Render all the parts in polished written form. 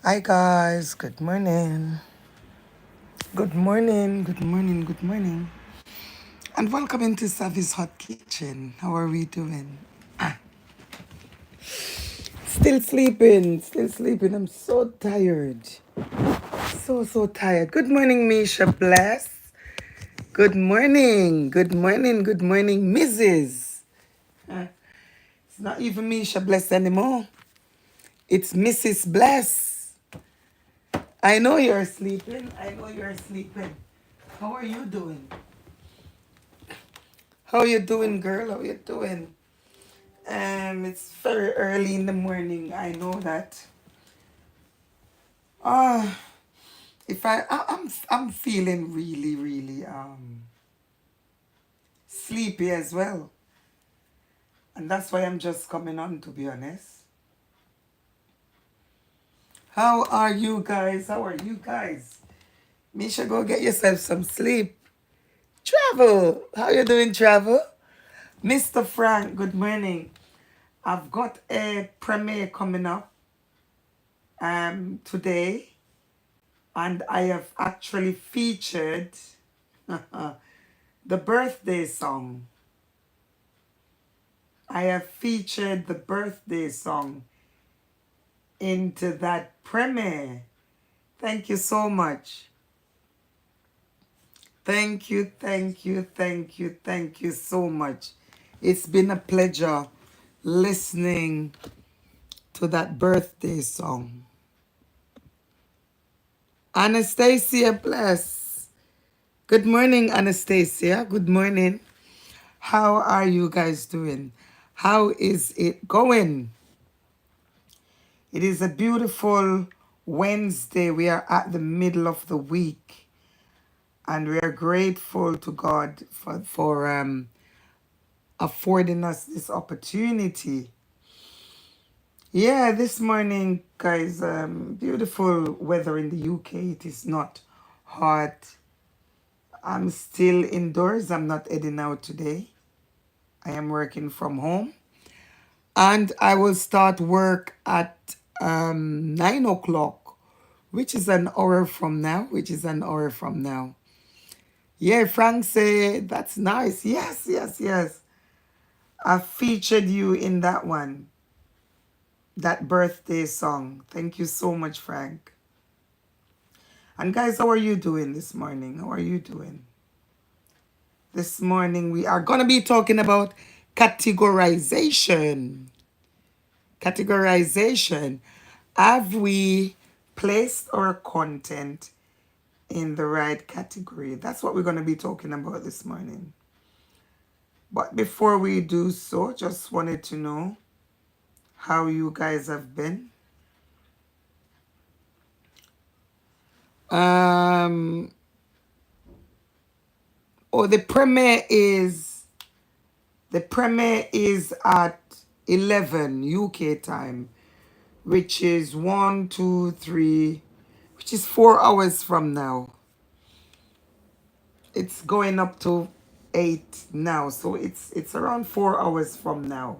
Hi guys, good morning. Good morning, good morning, good morning. And welcome into Savvy's Hot Kitchen. How are we doing? Still sleeping, still sleeping. I'm so tired. So tired. Good morning, Misha Bless. Good morning, good morning, good morning, Mrs. It's not even Misha Bless anymore. It's Mrs. Bless. I know you're sleeping. I know you're sleeping. How are you doing? How you doing, girl? How you doing? It's very early in the morning. I know that. Uh if I'm feeling really sleepy as well, and that's why I'm just coming on. To be honest, how are you guys? How are you guys? Misha, go get yourself some sleep. Travel. How you doing, Travel? Mr. Frank, good morning. I've got a premiere coming up today, and I have actually featured the birthday song. I have featured the birthday song into that premiere. Thank you so much. Thank you so much. It's been a pleasure listening to that birthday song. Anastasia, bless. Good morning, Anastasia. Good morning. How are you guys doing? How is it going? It is a beautiful Wednesday. We are at the middle of the week, and we are grateful to God for affording us this opportunity. Yeah, this morning, guys, beautiful weather in the UK. It is not hot. I'm still indoors. I'm not heading out today. I am working from home. And I will start work at 9 o'clock, which is an hour from now. Yeah, Frank said, that's nice. Yes. I featured you in that one, that birthday song. Thank you so much, Frank. And guys, how are you doing this morning? How are you doing? This morning we are going to be talking about categorization. Categorization. Have we placed our content in the right category? That's what we're going to be talking about this morning. But before we do so, just wanted to know how you guys have been. Um oh, the premiere is at 11 UK time, which is 1, 2, 3, which is 4 hours from now. It's going up to 8 now, so it's around 4 hours from now.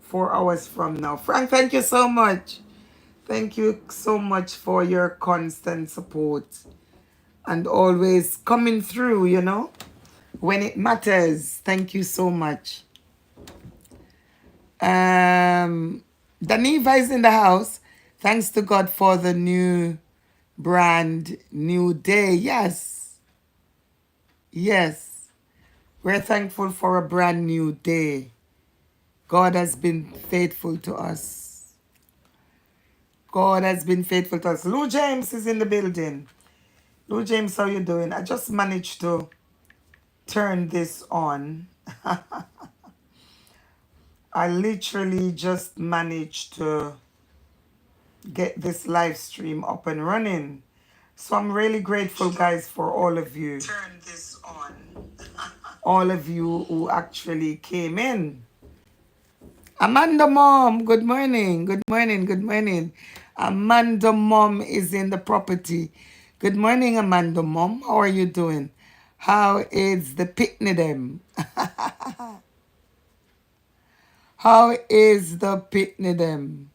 4 hours from now. Frank, thank you so much. Thank you so much for your constant support and always coming through, when it matters. Thank you so much. Daniva is in the house. Thanks to God for the new brand new day. Yes, we're thankful for a brand new day. God has been faithful to us. God has been faithful to us. Lou James is in the building. Lou James, how you doing? I just managed to turn this on. I literally just managed to get this live stream up and running. So I'm really grateful, guys, for all of you. Turn this on. All of you who actually came in. Amanda Mom, good morning. Good morning. Amanda Mom is in the property. Good morning, Amanda Mom. How are you doing? How is the picnic them? How is the picnic them?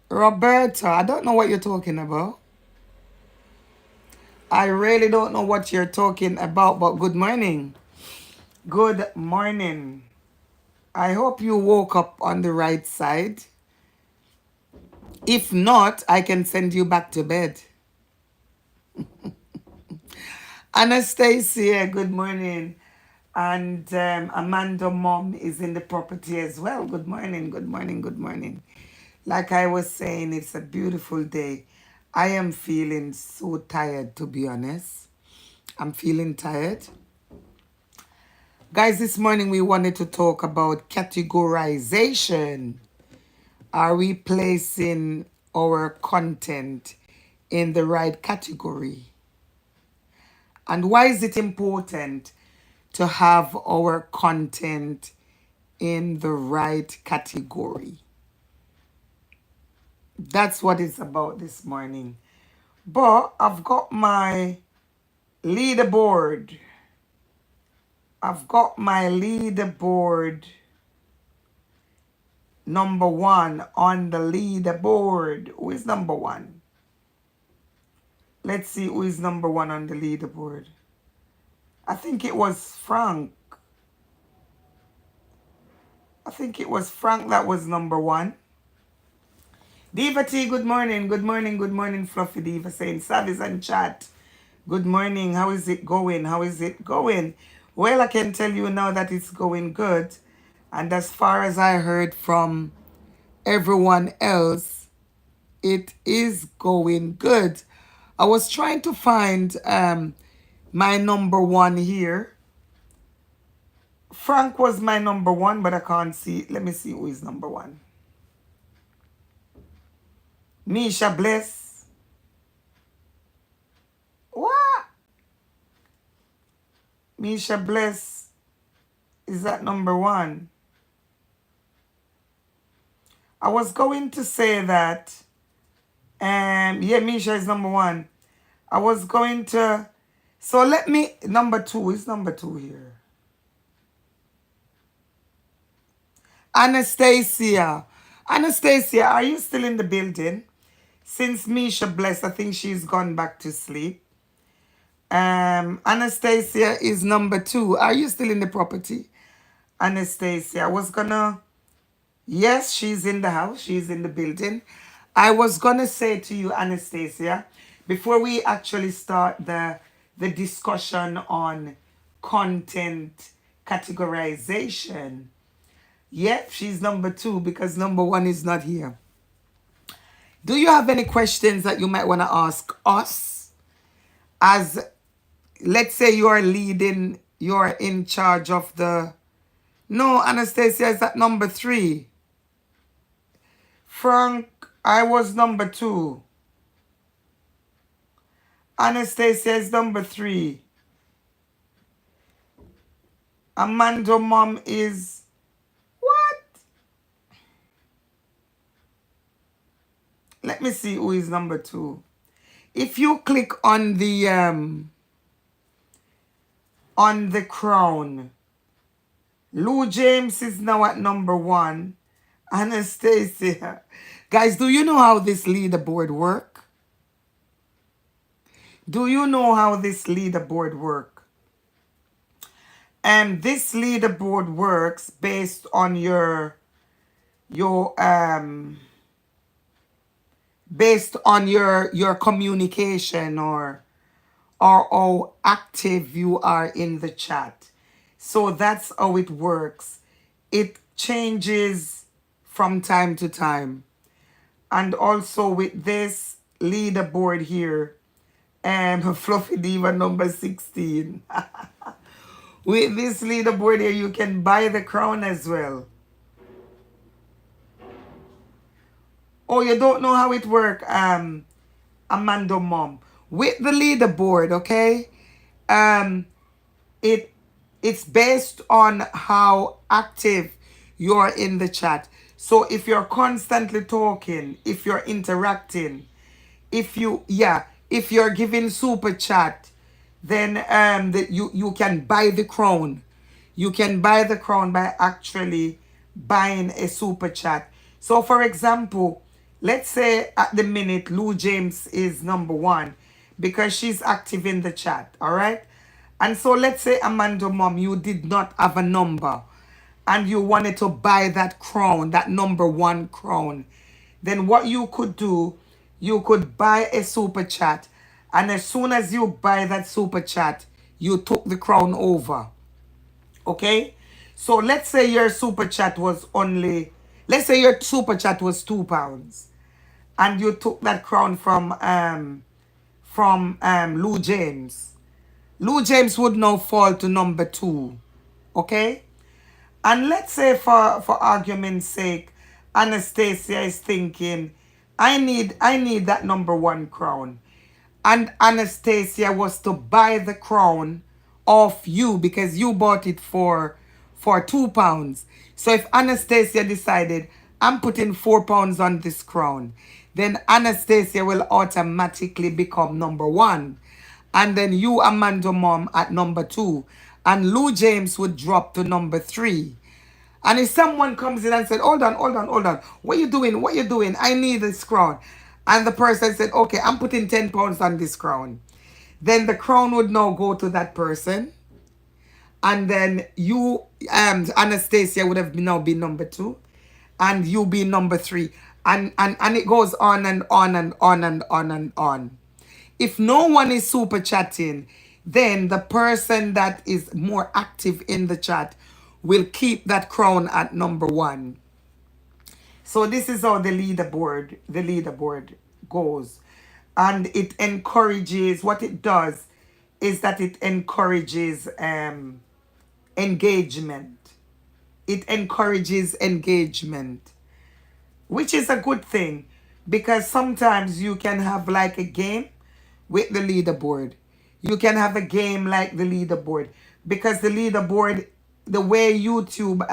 Roberta, I don't know what you're talking about. I really don't know what you're talking about, but good morning. Good morning. I hope you woke up on the right side. If not, I can send you back to bed. Anastasia, good morning. And Amanda Mom is in the property as well. Good morning, good morning, good morning. Like I was saying, it's a beautiful day. I am feeling so tired, to be honest. I'm feeling tired. Guys, this morning we wanted to talk about categorization. Are we placing our content in the right category? And why is it important to have our content in the right category? That's what it's about this morning. But I've got my leaderboard. I've got my leaderboard number one on the leaderboard. Who is number one? Let's see who is number one on the leaderboard. I think it was Frank. I think it was Frank that was number one. Diva T, good morning. Good morning, good morning, Fluffy Diva saying, Service and chat. Good morning. How is it going? How is it going? Well, I can tell you now that it's going good. And as far as I heard from everyone else, it is going good. I was trying to find my number one here. Frank was my number one, but I can't see. Let me see who is number one. Misha Bless. What? Misha Bless is at number one. I was going to say that, yeah, Misha is number one. I was going to, so let me, number two is number two here. Anastasia. Anastasia, are you still in the building? Since Misha Bless, I think she's gone back to sleep. Anastasia is number two. Are you still in the property? Anastasia, I was gonna, yes, she's in the house. She's in the building. I was gonna say to you, Anastasia, before we actually start the discussion on content categorization. Yep, she's number two because number one is not here. Do you have any questions that you might want to ask us? As let's say you are leading, you're in charge of the. No, Anastasia is at number three. Frank, I was number two. Anastasia is number three. Amanda Mom is what? Let me see who is number two. If you click on the crown, Lou James is now at number one. Anastasia. Guys, do you know how this leaderboard work? Do you know how this leaderboard work? And this leaderboard works based on based on your communication or how active you are in the chat. So that's how it works. It changes from time to time. And also with this leaderboard here, Fluffy Diva number 16. With this leaderboard here, you can buy the crown as well. Oh, you don't know how it works, Amanda Mom. With the leaderboard, okay? It's based on how active you're in the chat. So if you're constantly talking, if you're interacting, if you're giving super chat, then you can buy the crown. You can buy the crown by actually buying a super chat. So for example, Let's say at the minute Lou James is number one because she's active in the chat, all right? And so let's say Amanda Mom, you did not have a number and you wanted to buy that crown, that number one crown. Then what you could do, you could buy a super chat, and as soon as you buy that super chat, you took the crown over. Okay? So let's say your super chat was only, let's say your super chat was £2, and you took that crown from Lou James. Lou James would now fall to number two. Okay? And let's say for argument's sake, Anastasia is thinking, I need that number one crown. And Anastasia was to buy the crown off you because you bought it for £2. So if Anastasia decided, I'm putting £4 on this crown, then Anastasia will automatically become number one. And then you, Amanda Mom, at number two. And Lou James would drop to number three. And if someone comes in and said, hold on, hold on, hold on. What you doing? What you doing? I need this crown. And the person said, okay, I'm putting £10 on this crown. Then the crown would now go to that person. And then you, Anastasia, would have now been number two. And you be number three. And it goes on and on and on and on and on. If no one is super chatting, then the person that is more active in the chat will keep that crown at number one. So this is how the leaderboard goes. And it encourages, what it does is that it encourages engagement. It encourages engagement, which is a good thing, because sometimes you can have like a game with the leaderboard. You can have a game like the leaderboard, because the leaderboard, the way YouTube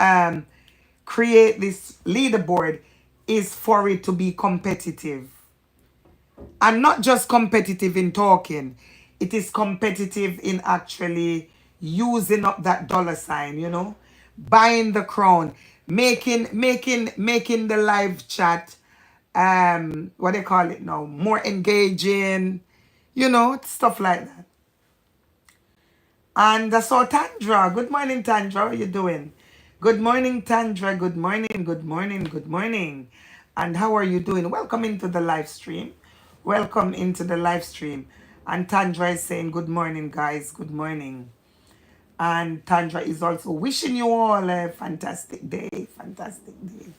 create this leaderboard is for it to be competitive. And not just competitive in talking, it is competitive in actually using up that $sign, buying the crown, making the live chat, what they call it now, more engaging, stuff like that. And so Tandra, good morning, Tandra. How are you doing? Good morning, Tandra. Good morning, good morning, good morning. And how are you doing? Welcome into the live stream. Welcome into the live stream. And Tandra is saying, good morning, guys. Good morning. And Tandra is also wishing you all a fantastic day. Fantastic day.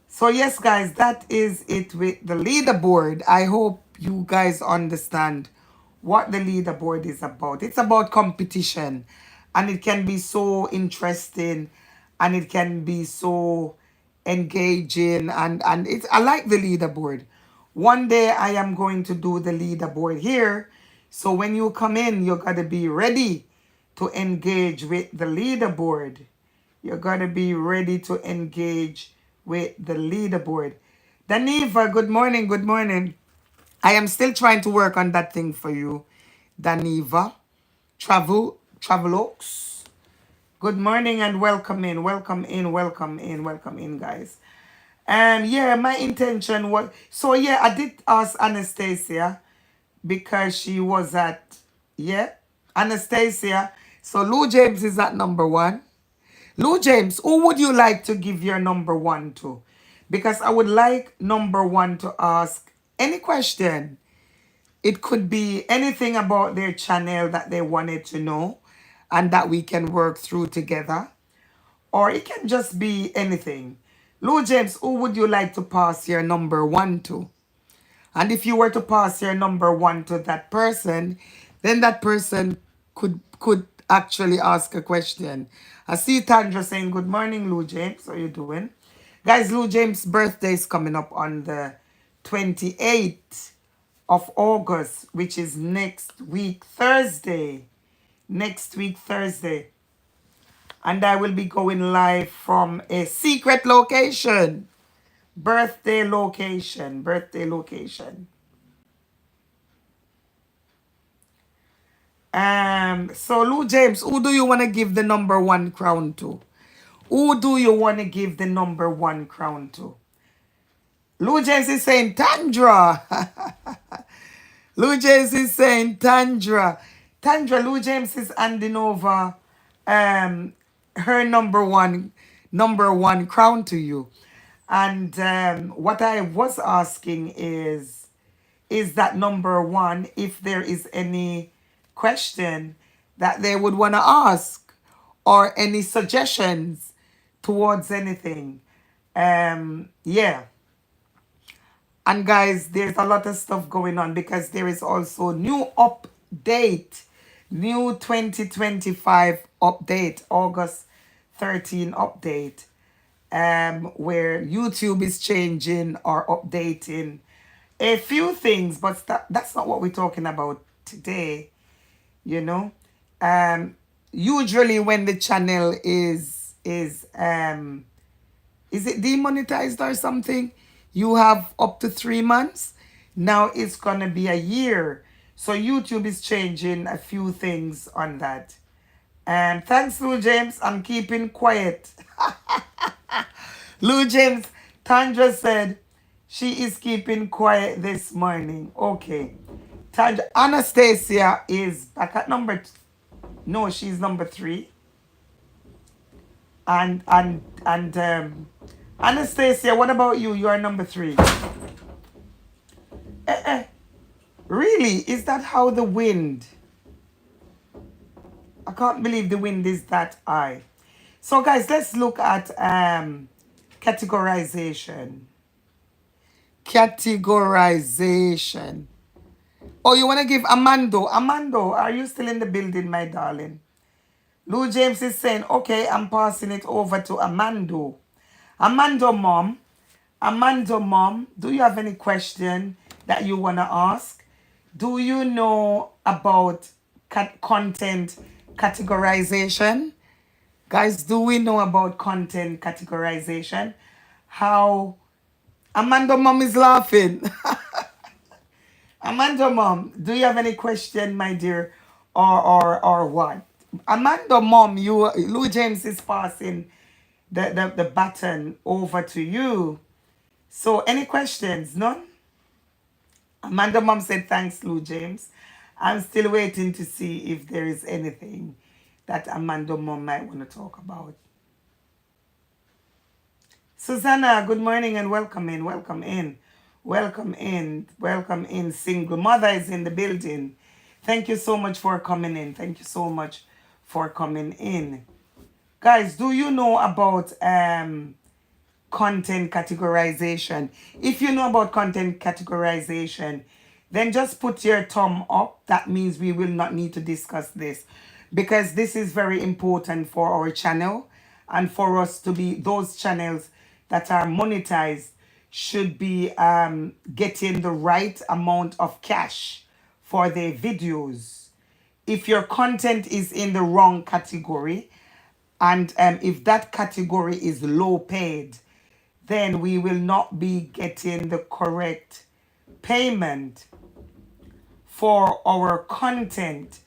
So yes, guys, that is it with the leaderboard. I hope you guys understand what the leaderboard is about. It's about competition, and it can be so interesting, and it can be so engaging, and it's, I like the leaderboard. One day I am going to do the leaderboard here. So when you come in, you got to be ready to engage with the leaderboard. You got to be ready to engage with the leaderboard. Daniva, good morning, good morning. I am still trying to work on that thing for you. Daniva, Travelox. Good morning and welcome in, welcome in, welcome in, welcome in, guys. Yeah, my intention was, so yeah, I did ask Anastasia because she was at, yeah, Anastasia. So Lou James is at number one. Lou James, who would you like to give your number one to? Because I would like number one to ask any question. It could be anything about their channel that they wanted to know and that we can work through together. Or it can just be anything. Lou James, who would you like to pass your number one to? And if you were to pass your number one to that person, then that person could actually ask a question. I see Tandra saying, good morning, Lou James. How are you doing? Guys, Lou James' birthday is coming up on the 28th of August, which is next week, Thursday. Next week, Thursday. And I will be going live from a secret location. Birthday location. Birthday location. So Lou James, who do you want to give the number one crown to? Who do you want to give the number one crown to? Lou James is saying Tandra. Lou James is saying Tandra. Tandra, Lou James is handing over her number one crown to you. And what I was asking is that number one, if there is any question that they would want to ask or any suggestions towards anything. Yeah. And guys, there's a lot of stuff going on because there is also new update, new 2025 update, August 13 update, where YouTube is changing or updating a few things, but that's not what we're talking about today, you know. Usually when the channel is it demonetized or something? You have up to 3 months. Now it's gonna be a year. So YouTube is changing a few things on that. And thanks, Lou James. I'm keeping quiet. Lou James, Tandra said she is keeping quiet this morning. Okay. Tandra, Anastasia is back at no, she's number 3. And Anastasia, what about you? You are number 3. Really? Is that how the wind? I can't believe the wind is that high. So guys, let's look at categorization. Categorization. Oh, you want to give Amando? Amando, are you still in the building, my darling? Lou James is saying, okay, I'm passing it over to Amando. Amando mom, do you have any question that you want to ask? Do you know about content categorization? Guys, do we know about content categorization? How Amanda mom is laughing. Amanda mom, do you have any question, my dear, or what? Amanda mom, Lou James is passing the baton over to you. So any questions? None? Amanda mom said thanks, Lou James. I'm still waiting to see if there is anything that Amanda mom might want to talk about. Susanna, good morning and welcome in, welcome in, welcome in, welcome in. Single mother is in the building. Thank you so much for coming in. Thank you so much for coming in. Guys, do you know about content categorization? If you know about content categorization, then just put your thumb up. That means we will not need to discuss this because this is very important for our channel and for us to be those channels that are monetized should be getting the right amount of cash for their videos. If your content is in the wrong category and if that category is low paid, then we will not be getting the correct payment for our content.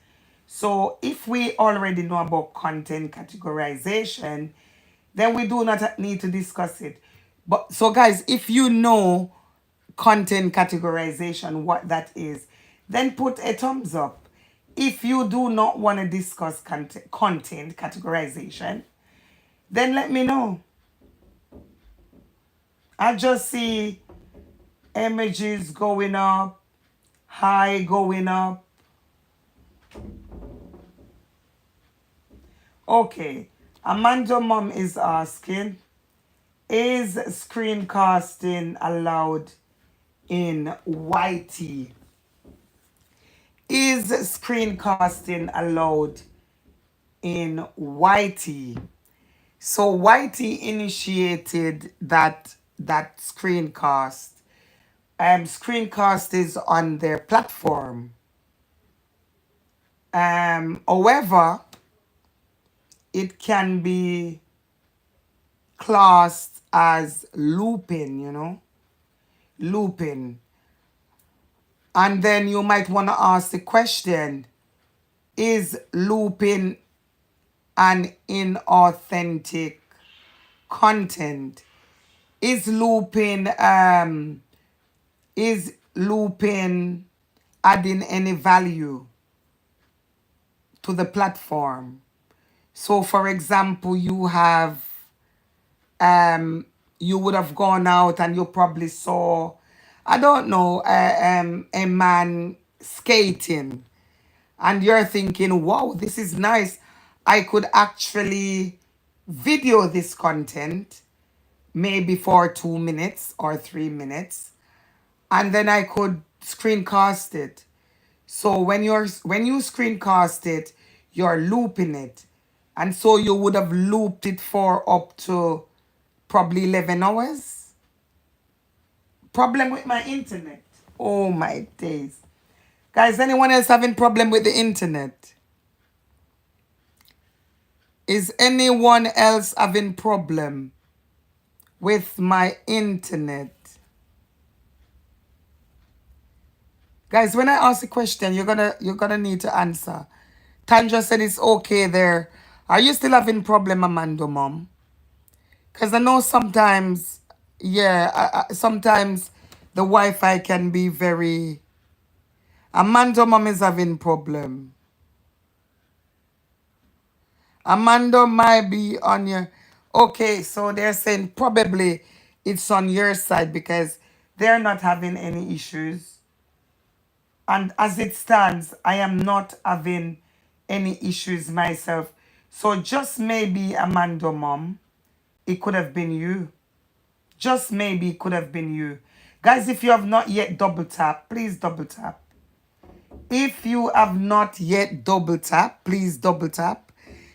So if we already know about content categorization, then we do not need to discuss it. But so guys, if you know content categorization, what that is, then put a thumbs up. If you do not want to discuss content categorization, then let me know. I just see images going up, high going up. Okay, Amanda mom is asking, is screencasting allowed in YT? Is screencasting allowed in YT? So YT initiated that screencast. Screencast is on their platform. However, it can be classed as looping, looping. And then you might want to ask the question, is looping an inauthentic content? is looping is looping adding any value to the platform? So for example, you would have gone out and you probably saw, I don't know, a man skating, and you're thinking, wow, this is nice. I could actually video this content maybe for 2 minutes or 3 minutes, and then I could screencast it. So when you screencast it, you're looping it. And so you would have looped it for up to probably 11 hours. Problem with my internet. Oh my days. Guys, anyone else having problem with the internet? Is anyone else having problem with my internet? Guys, when I ask a question, you're gonna need to answer. Tandra said it's okay there. Are you still having problem, Amanda, mom? Because I know sometimes, yeah, sometimes the Wi-Fi can be very... Amanda, mom is having problem. Amanda might be on your... Okay, so they're saying probably it's on your side because they're not having any issues. And as it stands, I am not having any issues myself. So just maybe, Amanda, mom, it could have been you. Just maybe it could have been you. Guys, if you have not yet double tap, please double tap. If you have not yet double tap, please double tap.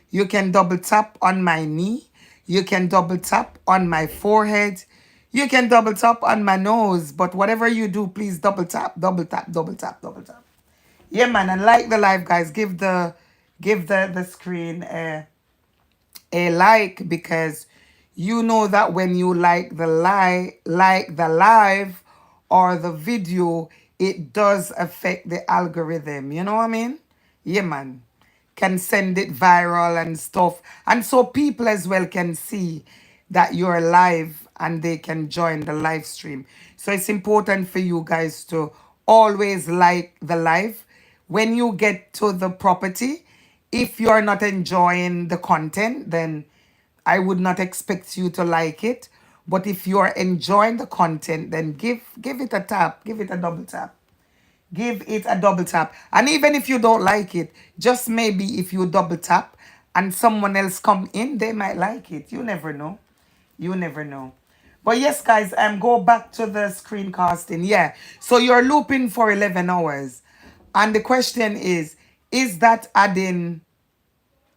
You can double tap on my knee. You can double tap on my forehead. You can double tap on my nose. But whatever you do, please double tap, double tap, double tap, double tap. Yeah, man, and like the live, guys. Give the screen a like, because you know that when you like the live or the video, it does affect the algorithm. You know what I mean? Yeah, man. Can send it viral and stuff. And so people as well can see that you're live and they can join the live stream. So it's important for you guys to always like the live. When you get to the property, if you're not enjoying the content, then I would not expect you to like it. But if you're enjoying the content, then give it a tap, give it a double tap. Give it a double tap. And even if you don't like it, just maybe if you double tap and someone else come in, they might like it. You never know. You never know. But yes, guys, go back to the screencasting. Yeah. So you're looping for 11 hours. And the question is that adding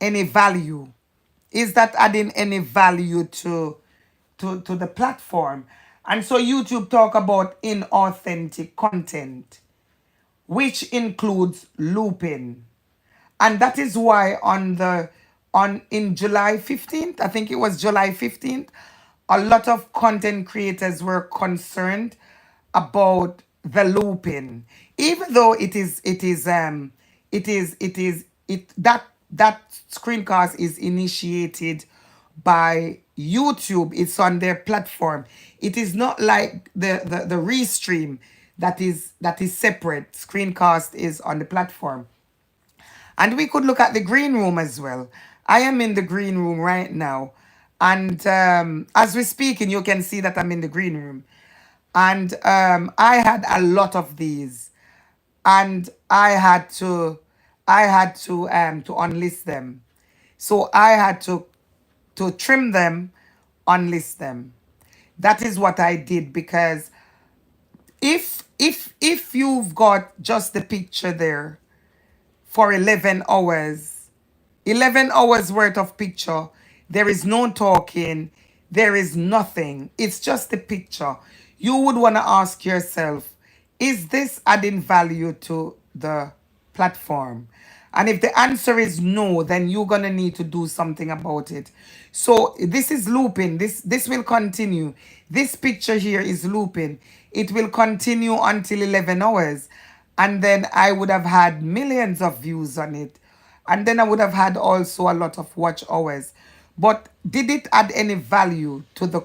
any value? Is that adding any value to the platform? And so YouTube talk about inauthentic content, which includes looping. And that is why on in July 15th, I think it was July 15th, a lot of content creators were concerned about the looping. Even though that screencast is initiated by YouTube, it's on their platform. It is not like the restream that is separate. Screencast is on the platform. And we could look at the green room as well. I am in the green room right now. And as we're speaking, you can see that I'm in the green room. And I had a lot of these. And I had to unlist them. So I had to trim them, unlist them. That is what I did, because if you've got just the picture there for 11 hours, 11 hours worth of picture, there is no talking, there is nothing, it's just the picture, you would want to ask yourself, is this adding value to the platform? And if the answer is no, then you're gonna need to do something about it. So this is looping. This will continue. This picture here is looping. It will continue until 11 hours. And then I would have had millions of views on it. And then I would have had also a lot of watch hours. but did it add any value to the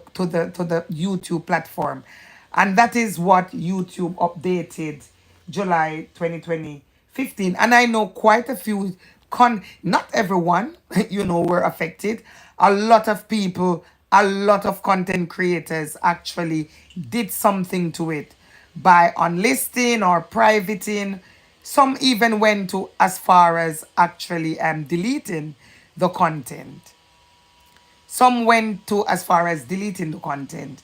YouTube platform? And that is what YouTube updated July 2015. And I know quite a few not everyone, were affected. A lot of people, a lot of content creators actually did something to it by unlisting or privating. Some even went to as far as actually deleting the content. Some went to as far as deleting the content.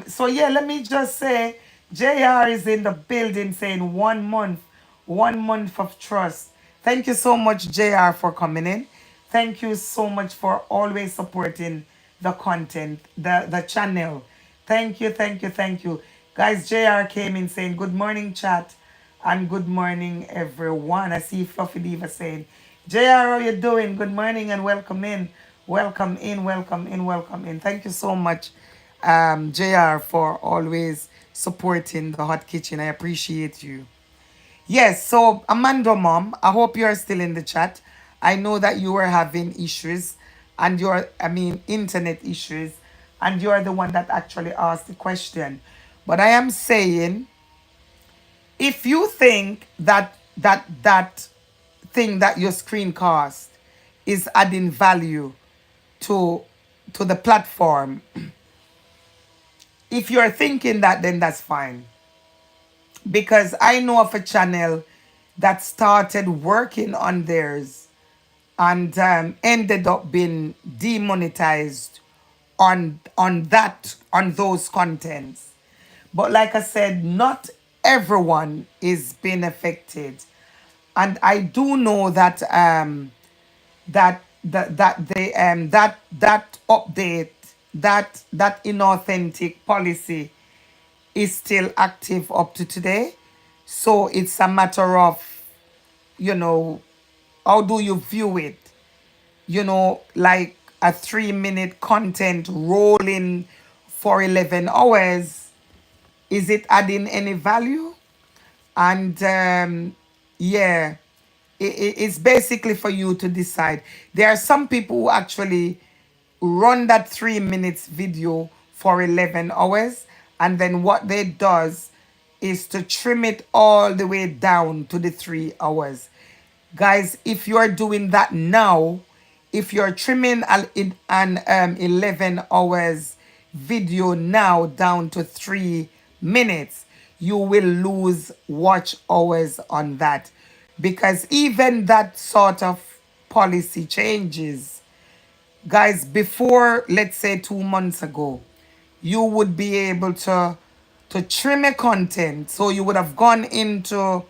So yeah, let me just say, JR is in the building saying 1 month, 1 month of trust. Thank you so much, JR, for coming in. Thank you so much for always supporting the content, the channel. Thank you, thank you, thank you. Guys, JR came in saying, good morning, chat, and good morning, everyone. I see Fluffy Diva saying, JR, how you doing? Good morning and welcome in. Welcome in, welcome in, welcome in. Thank you so much, JR, for always supporting the Hot Kitchen. I appreciate you. Yes, so Amanda Mom, I hope you're still in the chat. I know that you were having issues and internet issues, and you're the one that actually asked the question. But I am saying, if you think that thing that your screencast is adding value to the platform, if you're thinking that, then that's fine. Because I know of a channel that started working on theirs and ended up being demonetized on those contents. But like I said, not everyone is being affected. And I do know that that update, that inauthentic policy is still active up to today. So it's a matter of, you know, how do you view it? Like a 3-minute content rolling for 11 hours, is it adding any value? And yeah, it's basically for you to decide. There are some people who actually run that 3 minutes video for 11 hours, and then what they does is to trim it all the way down to the 3 hours. Guys, if you're doing that now, if you're trimming an 11 hours video now down to 3 minutes, you will lose watch hours on that. Because even that sort of policy changes, guys, before, let's say 2 months ago, you would be able to trim a content. So you would have gone into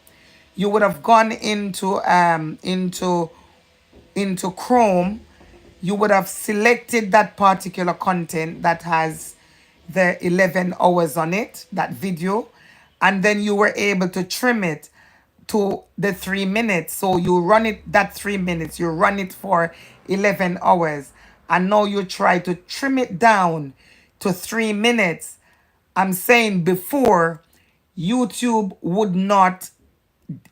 into Chrome. You would have selected that particular content that has the 11 hours on it, that video, and then you were able to trim it to the 3 minutes. So you run it that 3 minutes, you run it for 11 hours, and now you try to trim it down to 3 minutes. I'm saying before, YouTube would not,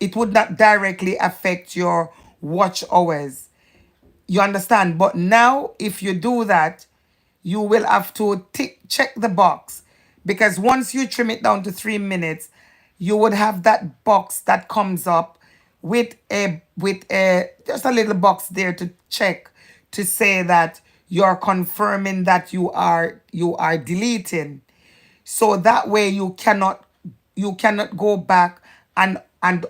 it would not directly affect your watch hours. You understand? But now, if you do that, you will have to check the box, because once you trim it down to 3 minutes, you would have that box that comes up with a just a little box there to check to say that you're confirming that you are deleting. So that way you cannot go back and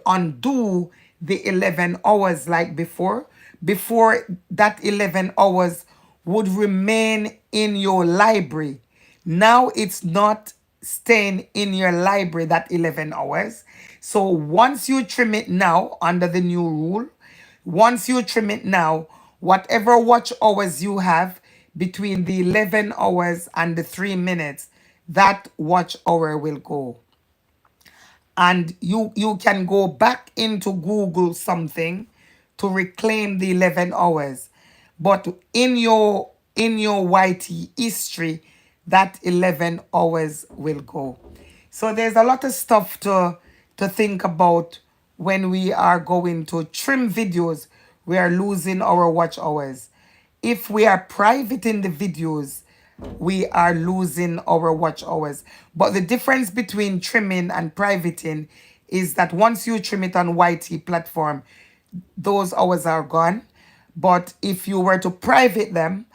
undo the 11 hours like before. Before, that 11 hours would remain in your library. Now it's not staying in your library, that 11 hours. So once you trim it now, under the new rule, once you trim it now, whatever watch hours you have between the 11 hours and the 3 minutes, that watch hour will go. And you can go back into Google something to reclaim the 11 hours. But in your YT history, that 11 hours will go. So there's a lot of stuff to think about. When we are going to trim videos, we are losing our watch hours. if we are private in the videos, we are losing our watch hours. But the difference between trimming and privating is that once you trim it on YT platform, those hours are gone. But if you were to private them,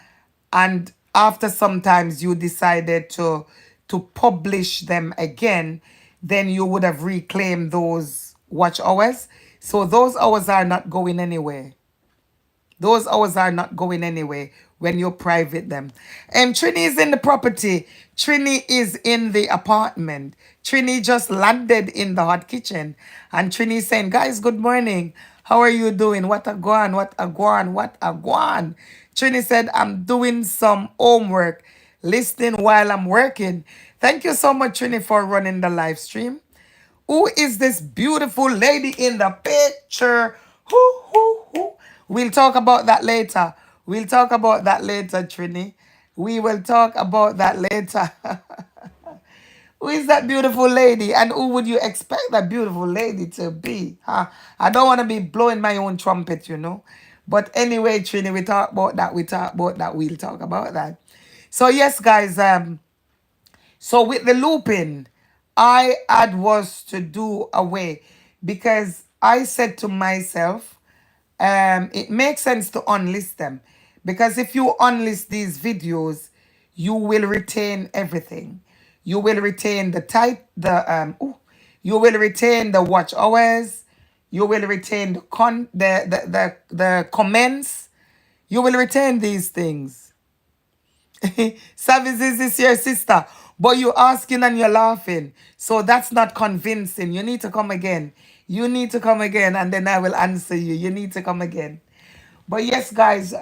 and after sometimes you decided to publish them again, then you would have reclaimed those watch hours. So those hours are not going anywhere. Those hours are not going anywhere when you private them. Trini is in the property. Trini is in the apartment. Trini just landed in the hot kitchen. And Trini is saying, guys, good morning. How are you doing? What a guan, what a guan, what a guan. Trini said, I'm doing some homework, listening while I'm working. Thank you so much, Trini, for running the live stream. Who is this beautiful lady in the picture? Who? We'll talk about that later. We'll talk about that later, Trini. We will talk about that later. Who is that beautiful lady? And who would you expect that beautiful lady to be? Huh? I don't want to be blowing my own trumpet, you know. But anyway, Trini, we talk about that. We talk about that. We'll talk about that. So yes, guys, so with the looping, I had was to do away because I said to myself, it makes sense to unlist them because if you unlist these videos, you will retain everything. You will retain you will retain the watch hours. You will retain the comments. You will retain these things. Services is your sister, but you asking and you're laughing. So that's not convincing. You need to come again. You need to come again, and then I will answer you. You need to come again. But yes, guys,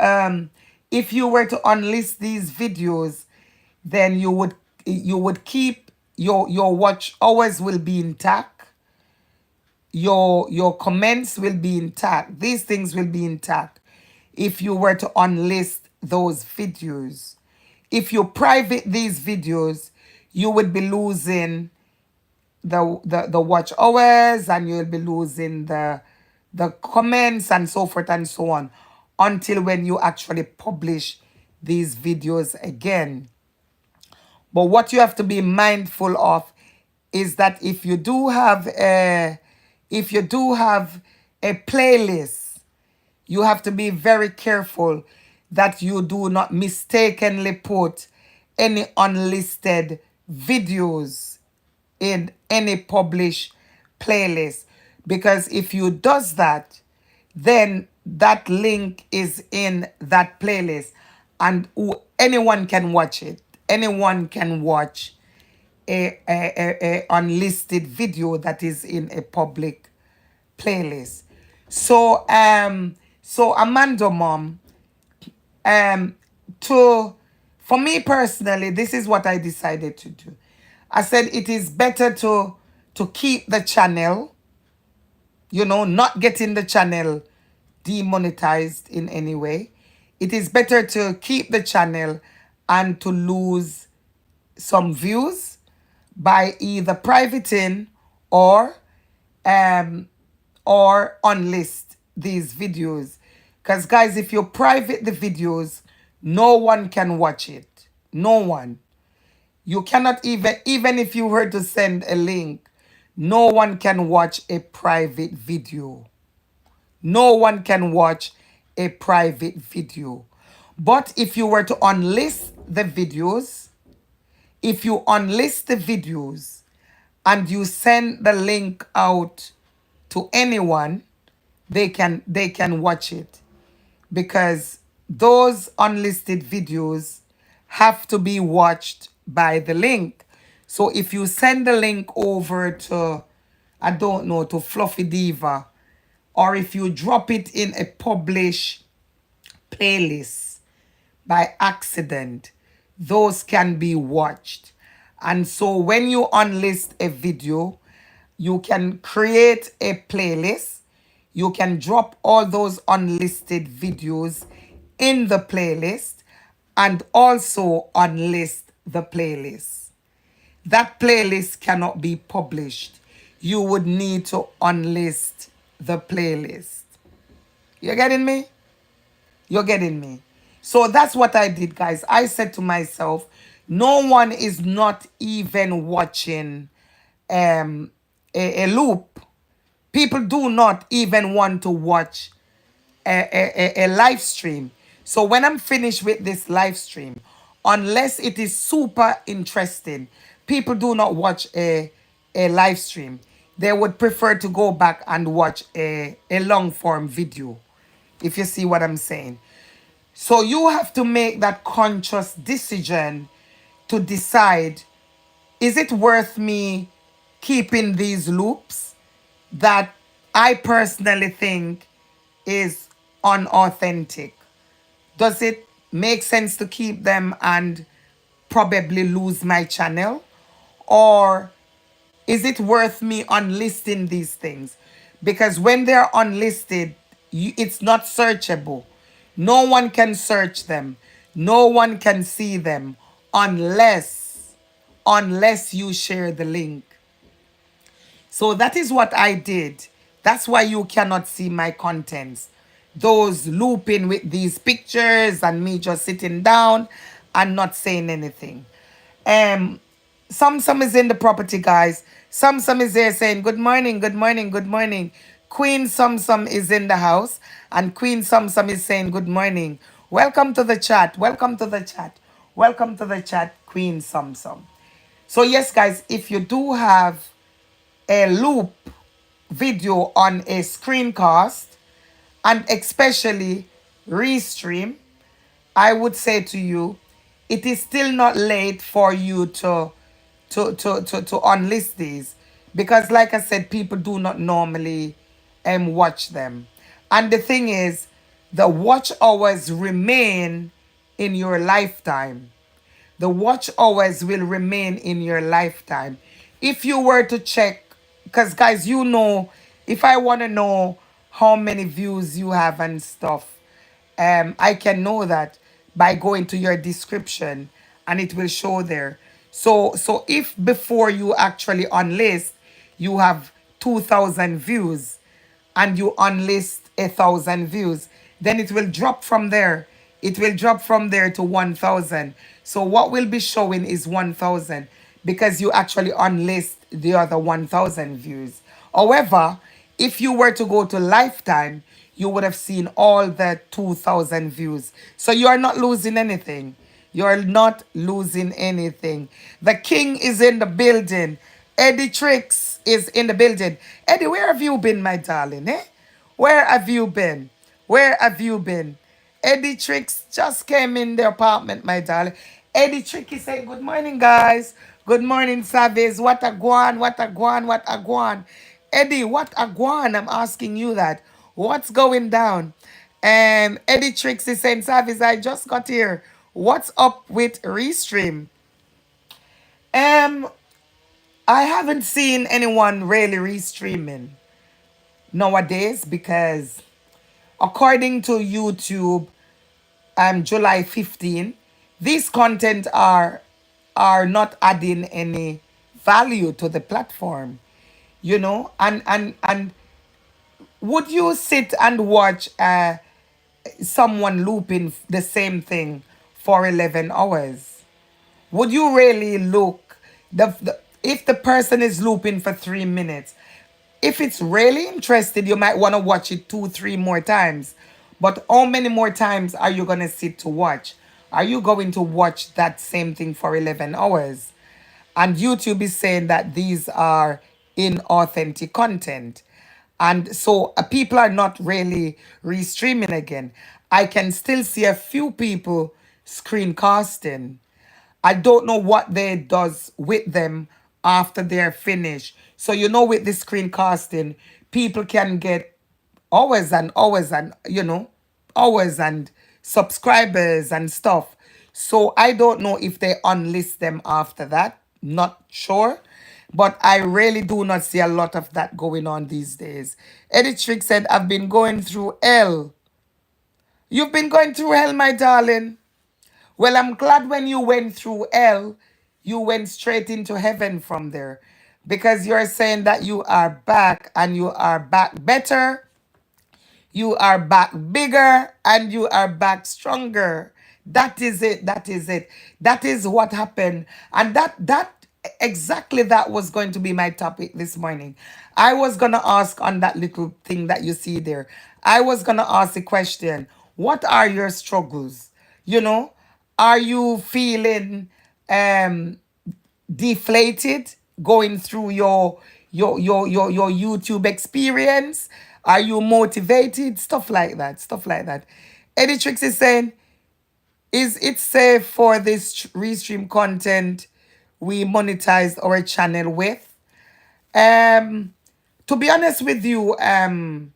if you were to unlist these videos, then you would keep your watch hours will be intact. Your comments will be intact. These things will be intact if you were to unlist those videos. If you private these videos, you would be losing the watch hours, and you'll be losing the comments and so forth and so on until when you actually publish these videos again. But what you have to be mindful of is that if you do have a playlist, you have to be very careful that you do not mistakenly put any unlisted videos in any published playlist. Because if you does that, then that link is in that playlist and anyone can watch it. Anyone can watch a unlisted video that is in a public playlist. So Amanda mom, um to for me personally, this is what I decided to do. I said it is better to keep the channel, not getting the channel demonetized in any way. It is better to keep the channel and to lose some views by either privating or um unlist these videos. Because guys, if you private the videos, no one can watch it. No one. You cannot even if you were to send a link, no one can watch a private video. No one can watch a private video. But if you were to unlist the videos, if you unlist the videos and you send the link out to anyone, they can watch it, because those unlisted videos have to be watched by the link. So if you send the link over to, I don't know, to Fluffy Diva, or if you drop it in a published playlist by accident, those can be watched. And so when you unlist a video, you can create a playlist. You can drop all those unlisted videos in the playlist and also unlist the playlist. That playlist cannot be published. You would need to unlist the playlist. You getting me? You're getting me? So that's what I did, guys. I said to myself, no one is not even watching um, a loop. People do not even want to watch a live stream. So when I'm finished with this live stream, unless it is super interesting, people do not watch a live stream. They would prefer to go back and watch a long form video, if you see what I'm saying. So you have to make that conscious decision to decide, is it worth me keeping these loops that I personally think is unauthentic? Does it make sense to keep them and probably lose my channel? Or is it worth me unlisting these things? Because when they're unlisted, it's not searchable. No one can search them. No one can see them unless you share the link. So that is what I did. That's why you cannot see my contents. Those looping with these pictures and me just sitting down and not saying anything. Um, some is in the property, guys. Some is there saying good morning, good morning, good morning. Queen some is in the house, and Queen some is saying good morning. Welcome to the chat. Welcome to the chat. Welcome to the chat, Queen some. So yes, guys, if you do have a loop video on a screencast and especially restream, I would say to you, it is still not late for you to unlist these, because like I said, people do not normally watch them. And the thing is, the watch hours remain in your lifetime. The watch hours will remain in your lifetime. If you were to check, because guys, you know, if I want to know how many views you have and stuff, I can know that by going to your description and it will show there. So if before you actually unlist, you have 2,000 views, and you unlist 1,000 views, then it will drop from there. It will drop from there to 1,000. So what will be showing is 1,000, because you actually unlist the other 1,000 views. However, if you were to go to lifetime, you would have seen all the 2,000 views. So you are not losing anything. You're not losing anything. The king is in the building. Eddie Tricks is in the building. Eddie, where have you been, my darling? Eh? Where have you been? Where have you been? Eddie Tricks just came in the apartment, my darling. Eddie Trick is saying, good morning, guys. Good morning, Savis. What a guan, what a guan, what a guan. Eddie, what a guan? I'm asking you that. What's going down? Eddie Tricks is saying, Savis, I just got here. What's up with Restream? Um, I haven't seen anyone really restreaming nowadays, because according to YouTube, July 15, these content are not adding any value to the platform, you know. And would you sit and watch someone looping the same thing for 11 hours? Would you really look, if the person is looping for 3 minutes, if it's really interested, you might want to watch it 2, 3 more times. But how many more times are you gonna sit to watch? Are you going to watch that same thing for 11 hours? And YouTube is saying that these are inauthentic content. And so people are not really restreaming again. I can still see a few people screencasting. I don't know what they does with them after they're finished. So you know, with the screencasting, people can get hours and hours and hours and subscribers and stuff. So I don't know if they unlist them after that. Not sure. But I really do not see a lot of that going on these days. Eddie Trick said, I've been going through hell. You've been going through hell, my darling. Well, I'm glad when you went through hell, you went straight into heaven from there. Because you're saying that you are back, and you are back better, you are back bigger, and you are back stronger. That is it. That is it. That is what happened. And that exactly that was going to be my topic this morning. I was gonna ask on that little thing that you see there. I was gonna ask the question, what are your struggles? You know, are you feeling um deflated going through your YouTube experience? Are you motivated? Stuff like that. Stuff like that. Eddie Tricks is saying, is it safe for this restream content we monetized our channel with? Um, to be honest with you, um,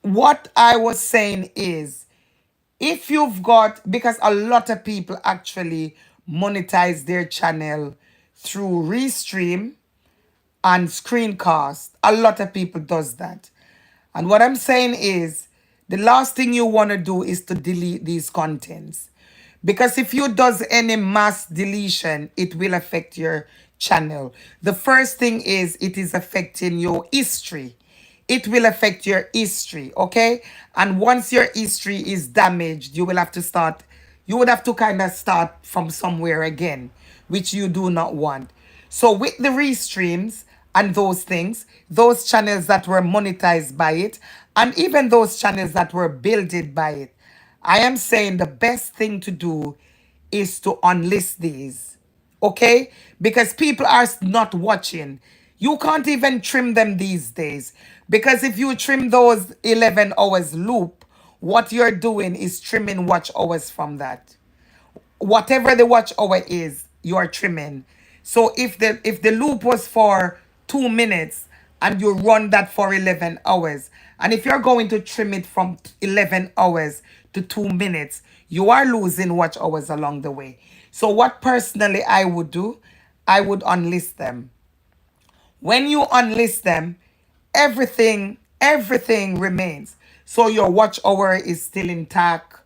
what I was saying is, if you've got, because a lot of people actually monetize their channel through restream and screencast. A lot of people does that. And what I'm saying is, the last thing you want to do is to delete these contents. Because if you does any mass deletion, it will affect your channel. The first thing is, it is affecting your history. It will affect your history, okay? And once your history is damaged, you would have to kind of start from somewhere again, which you do not want. So with the restreams and those things, those channels that were monetized by it, and even those channels that were builded by it, I am saying the best thing to do is to unlist these, okay? Because people are not watching. You can't even trim them these days. Because if you trim those 11 hours loop, what you're doing is trimming watch hours from that. Whatever the watch hour is, you are trimming. So if the loop was for 2 minutes and you run that for 11 hours, and if you're going to trim it from 11 hours to 2 minutes, you are losing watch hours along the way. So what personally I would do, I would unlist them. When you unlist them, everything remains. So your watch hour is still intact,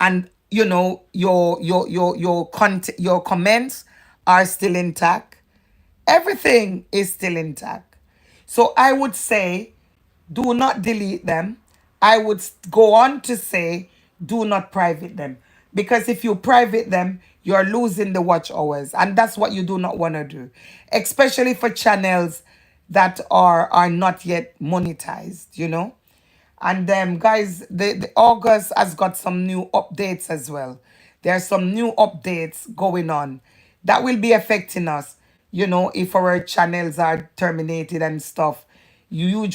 and your comments are still intact. Everything is still intact. So I would say, do not delete them. I would go on to say, do not private them. Because if you private them, you're losing the watch hours. And that's what you do not want to do. Especially for channels that are not yet monetized. And guys, the August has got some new updates as well. There are some new updates going on that will be affecting us. If our channels are terminated and stuff, you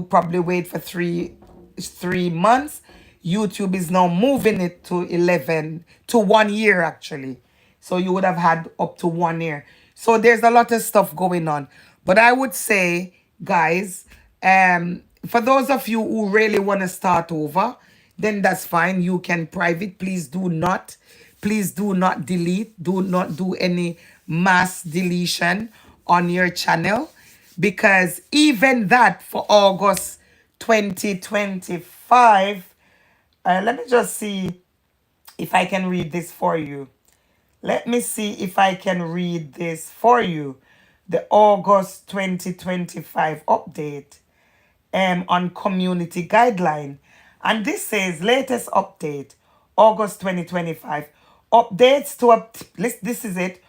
probably wait for three months. YouTube is now moving it to 11 to 1 year actually. So you would have had up to 1 year. So there's a lot of stuff going on. But I would say, guys, for those of you who really want to start over, then that's fine. You can private. Please do not delete. Do not do any mass deletion on your channel. Because even that for August 2025, let me just see if I can read this for you. Let me see if I can read this for you. The August 2025 update on community guideline. And this says latest update, August 2025. Updates this is it.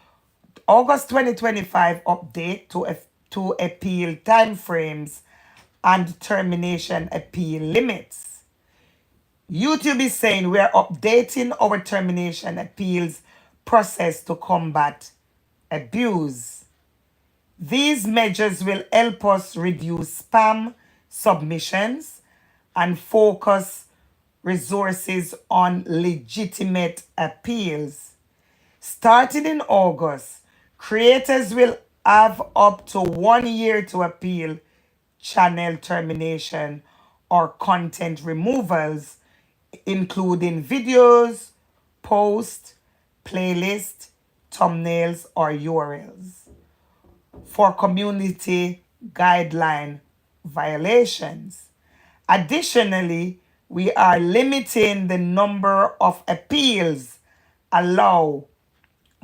August 2025 update to appeal timeframes and termination appeal limits. YouTube is saying we are updating our termination appeals process to combat abuse. These measures will help us reduce spam submissions and focus resources on legitimate appeals. Starting in August, creators will have up to 1 year to appeal channel termination or content removals, including videos, posts, playlists, thumbnails, or URLs for community guideline violations. Additionally, we are limiting the number of appeals allowed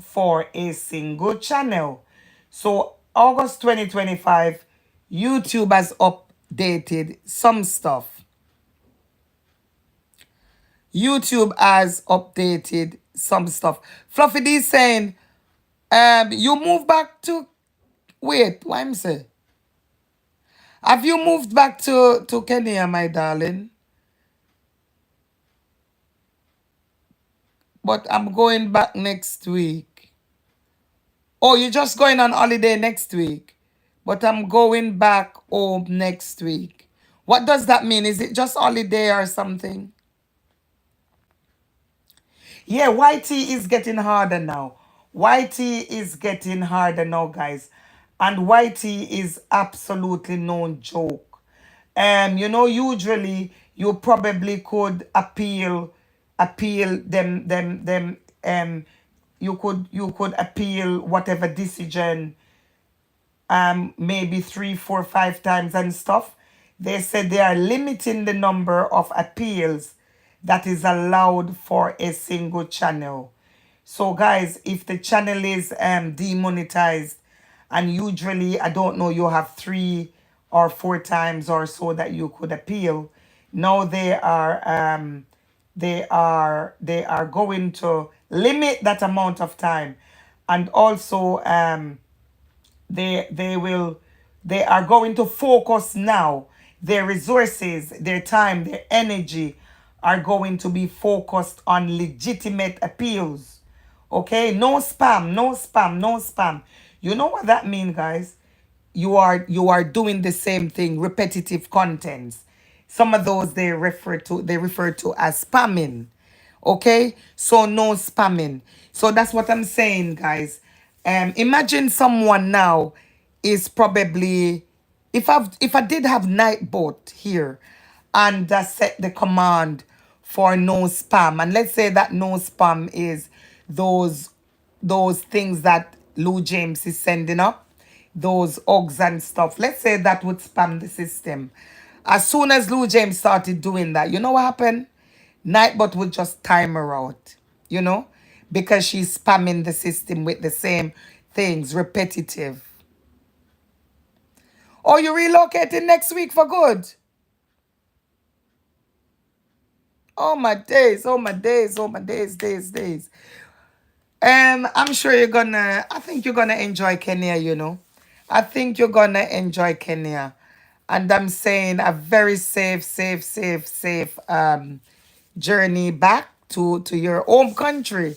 for a single channel. So August 2025, YouTube has updated some stuff. YouTube has updated some stuff. Fluffy D saying, you move back to, wait, why am I say? Have you moved back to Kenya, my darling? But I'm going back next week. Oh, you're just going on holiday next week. But I'm going back home next week. What does that mean? Is it just holiday or something? Yeah, YT is getting harder now. YT is getting harder now, guys. And YT is absolutely no joke. Usually you probably could appeal you could appeal whatever decision maybe 3, 4, 5 times and stuff. They said they are limiting the number of appeals that is allowed for a single channel. So guys, if the channel is demonetized, and usually I don't know, you have 3 or 4 times or so that you could appeal. Now they are going to limit that amount of time, and also they are going to focus now. Their resources, their time, their energy are going to be focused on legitimate appeals. Okay, no spam, no spam, no spam. You know what that means, guys? You are doing the same thing, repetitive contents. Some of those they refer to as spamming. Okay, so no spamming. So that's what I'm saying, guys. Imagine someone now is probably, if I did have Nightbot here and set the command for no spam, and let's say that no spam is those those things that Lou James is sending up, those Uggs and stuff. Let's say that would spam the system. As soon as Lou James started doing that, you know what happened? Nightbot would just time her out, you know, because she's spamming the system with the same things, repetitive. Oh, you relocating next week for good? Oh my days, oh my days, oh my days, days. I'm sure I think you're gonna enjoy Kenya, you know. I think you're gonna enjoy Kenya. And I'm saying a very safe journey back to your home country.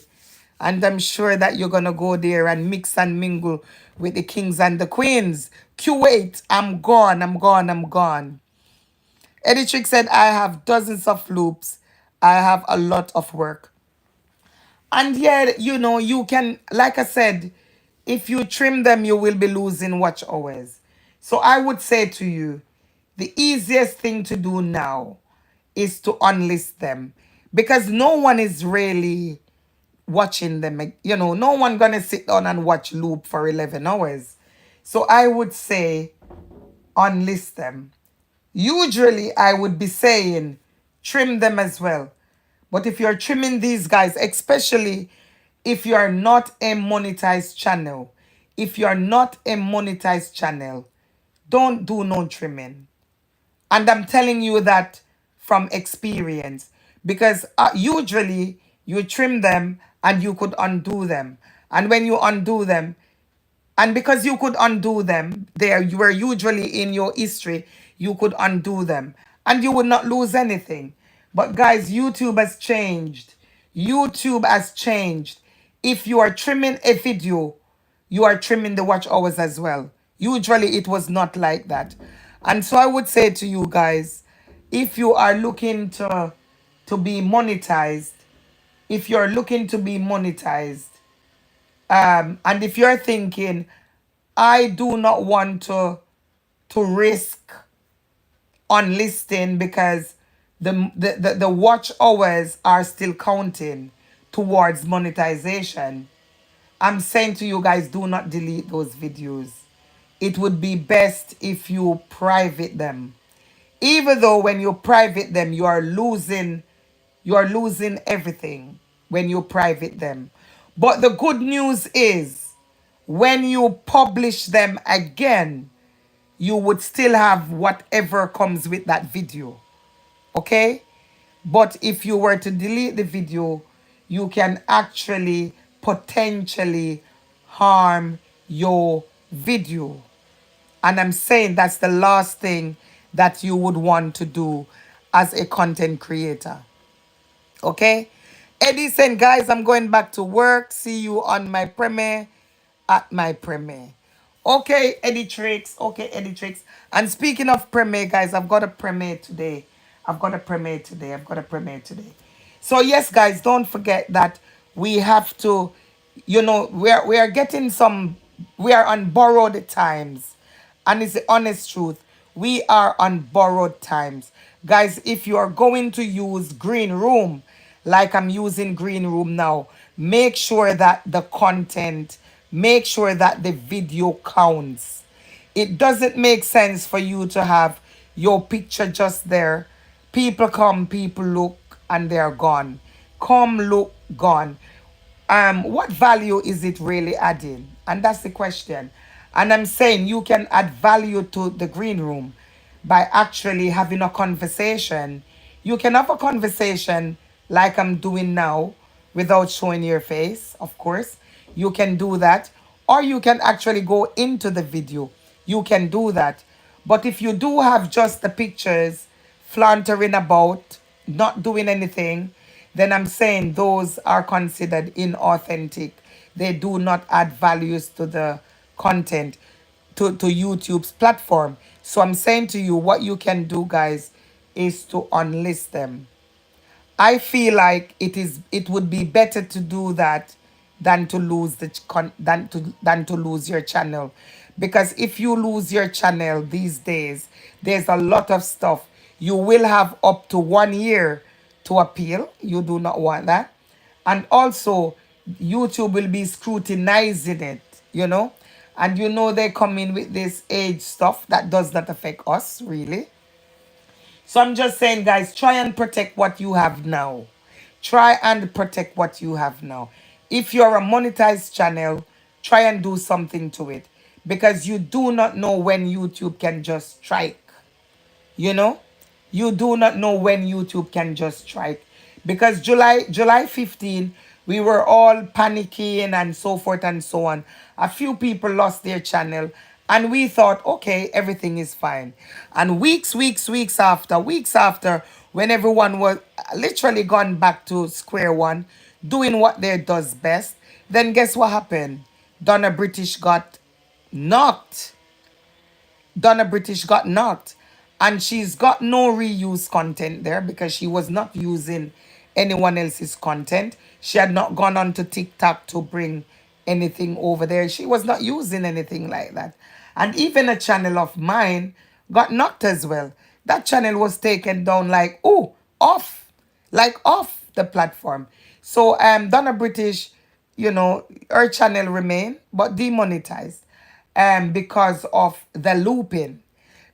And I'm sure that you're gonna go there and mix and mingle with the kings and the queens. Kuwait, I'm gone, I'm gone, I'm gone. Eddie Trick said, I have dozens of loops. I have a lot of work. And yet, you can, like I said, if you trim them, you will be losing watch hours. So I would say to you, the easiest thing to do now is to unlist them, because no one is really watching them. No one gonna sit down and watch loop for 11 hours. So I would say unlist them. Usually I would be saying trim them as well. But if you're trimming these guys, especially if you are not a monetized channel, don't do no trimming. And I'm telling you that from experience, because usually you trim them and you could undo them. And when you undo them, and because you could undo them, you were usually in your history, you could undo them and you would not lose anything. But guys, YouTube has changed. YouTube has changed. If you are trimming a video, you are trimming the watch hours as well. Usually it was not like that. And so I would say to you guys, if you are looking to be monetized, if you're looking to be monetized, and if you're thinking, I do not want to risk unlisting because the watch hours are still counting towards monetization, I'm saying to you guys, do not delete those videos. It would be best if you private them. Even though when you private them, you are losing everything when you private them. But the good news is, when you publish them again, you would still have whatever comes with that video. Okay? But if you were to delete the video, you can actually potentially harm your video. And I'm saying that's the last thing that you would want to do as a content creator. Okay? Edison, guys, I'm going back to work. See you on my premiere, at my premiere. Okay, Editrix. Okay, Editrix. And speaking of premiere, guys, I've got a premiere today. I've got a premiere today. I've got a premiere today. So yes, guys, don't forget that we have to, we are getting some, we are on borrowed times. And it's the honest truth. We are on borrowed times. Guys, if you are going to use Green Room, like I'm using Green Room now, make sure that the content, make sure that the video counts. It doesn't make sense for you to have your picture just there. People come, people look, and they're gone. Come, look, gone. What value is it really adding? And that's the question. And I'm saying you can add value to the green room by actually having a conversation. You can have a conversation like I'm doing now without showing your face, of course. You can do that. Or you can actually go into the video. You can do that. But if you do have just the pictures flauntering about, not doing anything, then I'm saying those are considered inauthentic. They do not add values to the content, to YouTube's platform. So I'm saying to you, what you can do, guys, is to unlist them. I feel like it would be better to do that than to lose than to lose your channel, because if you lose your channel these days, there's a lot of stuff. You will have up to 1 year to appeal. You do not want that. And also YouTube will be scrutinizing it, and they come in with this age stuff that does not affect us really. So I'm just saying, guys, try and protect what you have now. Try and protect what you have now. If you're a monetized channel, try and do something to it, because you do not know when YouTube can just strike. You know, you do not know when YouTube can just strike, because July 15, we were all panicking and so forth and so on. A few people lost their channel, and we thought, okay, everything is fine. And weeks after, when everyone was literally gone back to square one, doing what they does best, then guess what happened? Donna British got knocked. Donna British got knocked. And she's got no reuse content there, because she was not using anyone else's content. She had not gone on to TikTok to bring anything over there. She was not using anything like that. And even a channel of mine got knocked as well. That channel was taken down like, oh, off, like off the platform. So Donna British, her channel remained but demonetized because of the looping.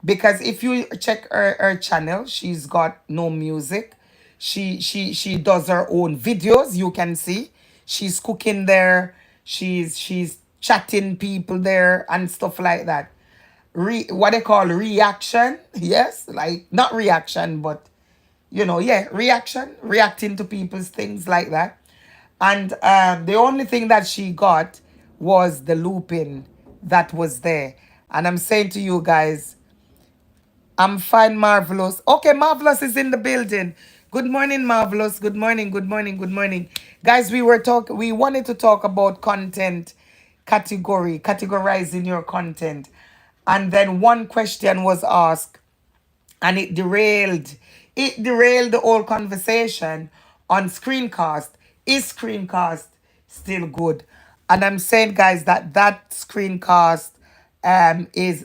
Because if you check her channel, she's got no music. She does her own videos. You can see she's cooking there. She's chatting people there and stuff like that. What they call reaction, yes, like not reaction, but yeah, reaction, reacting to people's things like that. And the only thing that she got was the looping that was there. And I'm saying to you guys, I'm fine, Marvelous. Okay, Marvelous is in the building. Good morning, Marvelous. Good morning, good morning, good morning. Guys, we wanted to talk about content categorizing your content. And then one question was asked, and it derailed the whole conversation on screencast. Is screencast still good? And I'm saying, guys, that screencast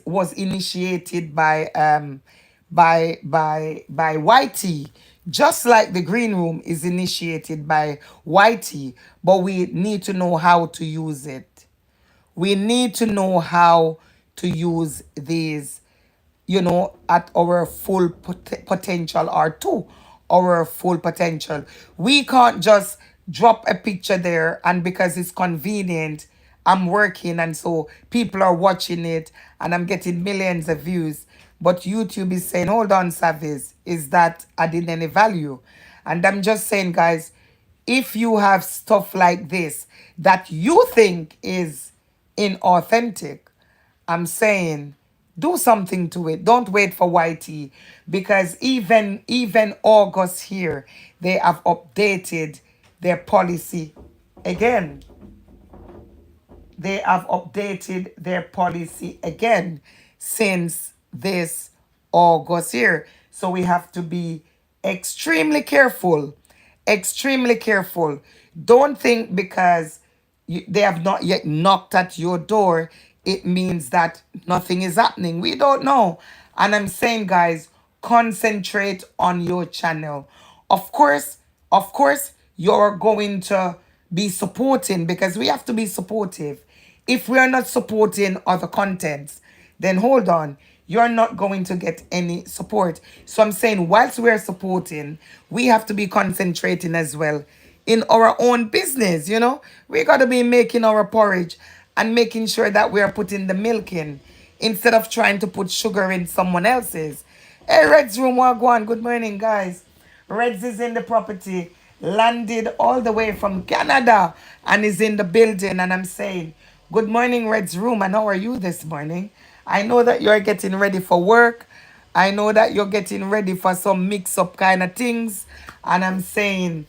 was initiated by YT, just like the green room is initiated by YT, but we need to know how to use it. We need to know how to use these, at our full potential, or to our full potential. We can't just drop a picture there and because it's convenient, I'm working and so people are watching it and I'm getting millions of views. But YouTube is saying, hold on, Savis, is that adding any value? And I'm just saying, guys, if you have stuff like this that you think is inauthentic, I'm saying do something to it. Don't wait for YT, because even August here, they have updated their policy again. They have updated their policy again since this August here. So we have to be extremely careful. Extremely careful. Don't think because they have not yet knocked at your door, it means that nothing is happening. We don't know. And I'm saying, guys, concentrate on your channel. Of course, of course, you're going to be supporting, because we have to be supportive. If we are not supporting other contents, then hold on, you're not going to get any support. So I'm saying, whilst we're supporting, we have to be concentrating as well in our own business. We got to be making our porridge and making sure that we're putting the milk in, instead of trying to put sugar in someone else's. Hey, Red's room, wagwan. Good morning, guys. Reds is in the property, landed all the way from Canada, and is in the building. And I'm saying, good morning, Red's room. And how are you this morning? I know that you're getting ready for work. I know that you're getting ready for some mix-up kind of things. And I'm saying,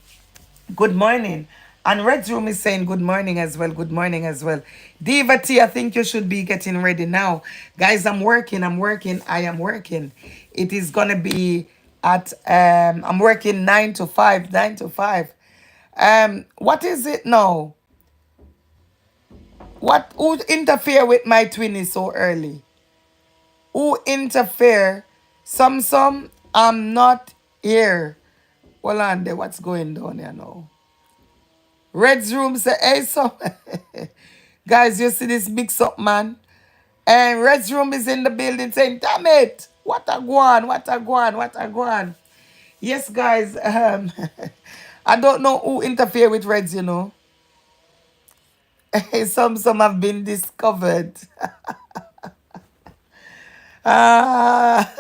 good morning. And Red's room is saying good morning as well. Good morning as well. Diva T, I think you should be getting ready now. Guys, I'm working. I am working. It is gonna be at I'm working 9 to 5. 9 to 5. What is it now? Who interfere with my twinnie so early? Who interfere? Some I'm not here. Hold on there. What's going on here now? Red's room say, hey, so guys, you see this mix up, man? And Red's room is in the building saying, damn it, what a guan, what a guan, what a guan. Yes, guys, I don't know who interfere with Reds. Some have been discovered. Ah,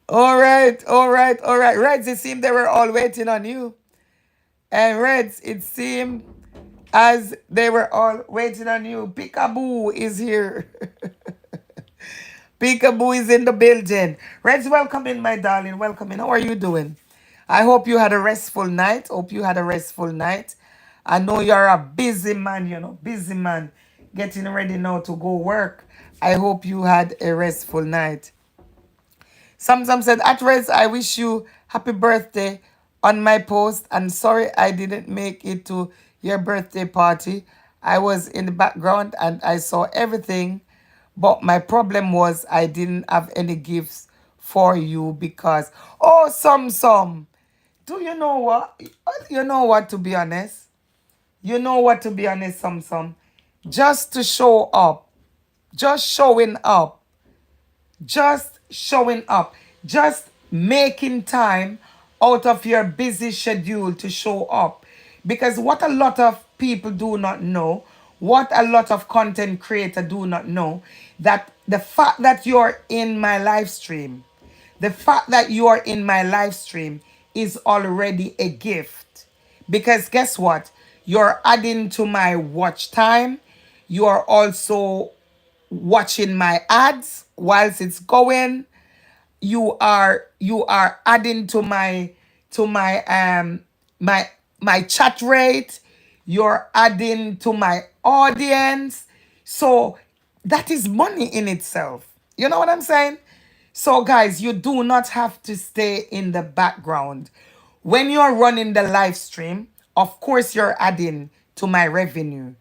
all right, all right, all right. Reds, it seemed they were all waiting on you. And Reds, it seemed as they were all waiting on you. Peekaboo is here. Peekaboo is in the building. Reds, welcome in, my darling. Welcome in. How are you doing? I hope you had a restful night. Hope you had a restful night. I know you're a busy man, busy man, getting ready now to go work. I hope you had a restful night. Some said, at rest, I wish you happy birthday on my post. And sorry I didn't make it to your birthday party. I was in the background and I saw everything. But my problem was I didn't have any gifts for you because, oh, some. Do you know what? You know what, to be honest? You know what, to be honest, some. Just to show up. Just showing up. Just showing up, just making time out of your busy schedule to show up. Because what a lot of people do not know, what a lot of content creators do not know, that the fact that you're in my live stream, the fact that you are in my live stream is already a gift. Because guess what? You're adding to my watch time. You are also watching my ads whilst it's going. You are adding to my chat rate. You're adding to my audience. So that is money in itself. You know what I'm saying? So guys, you do not have to stay in the background. When you're running the live stream, of course you're adding to my revenue.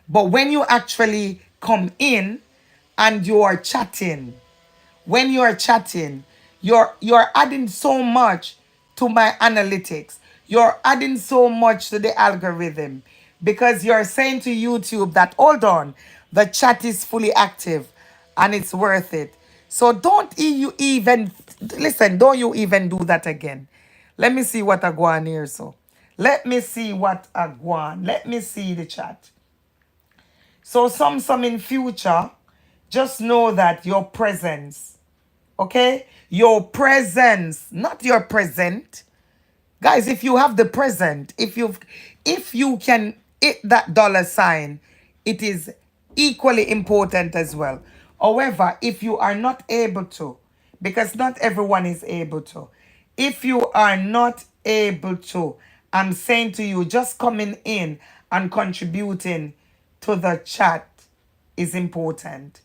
But when you actually come in and you are chatting, when you are chatting, you're adding so much to my analytics. You're adding so much to the algorithm, because you're saying to YouTube that, hold on, the chat is fully active and it's worth it. So don't you even listen, don't you even do that again. Let me see what I go on here. So let me see what I go on. Let me see the chat. So some in future, just know that your presence, Okay? Your presence, not your present. Guys, if you have the present, if you can hit that dollar sign, it is equally important as well. However, if you are not able to, because not everyone is able to, if you are not able to, I'm saying to you, just coming in and contributing to the chat is important.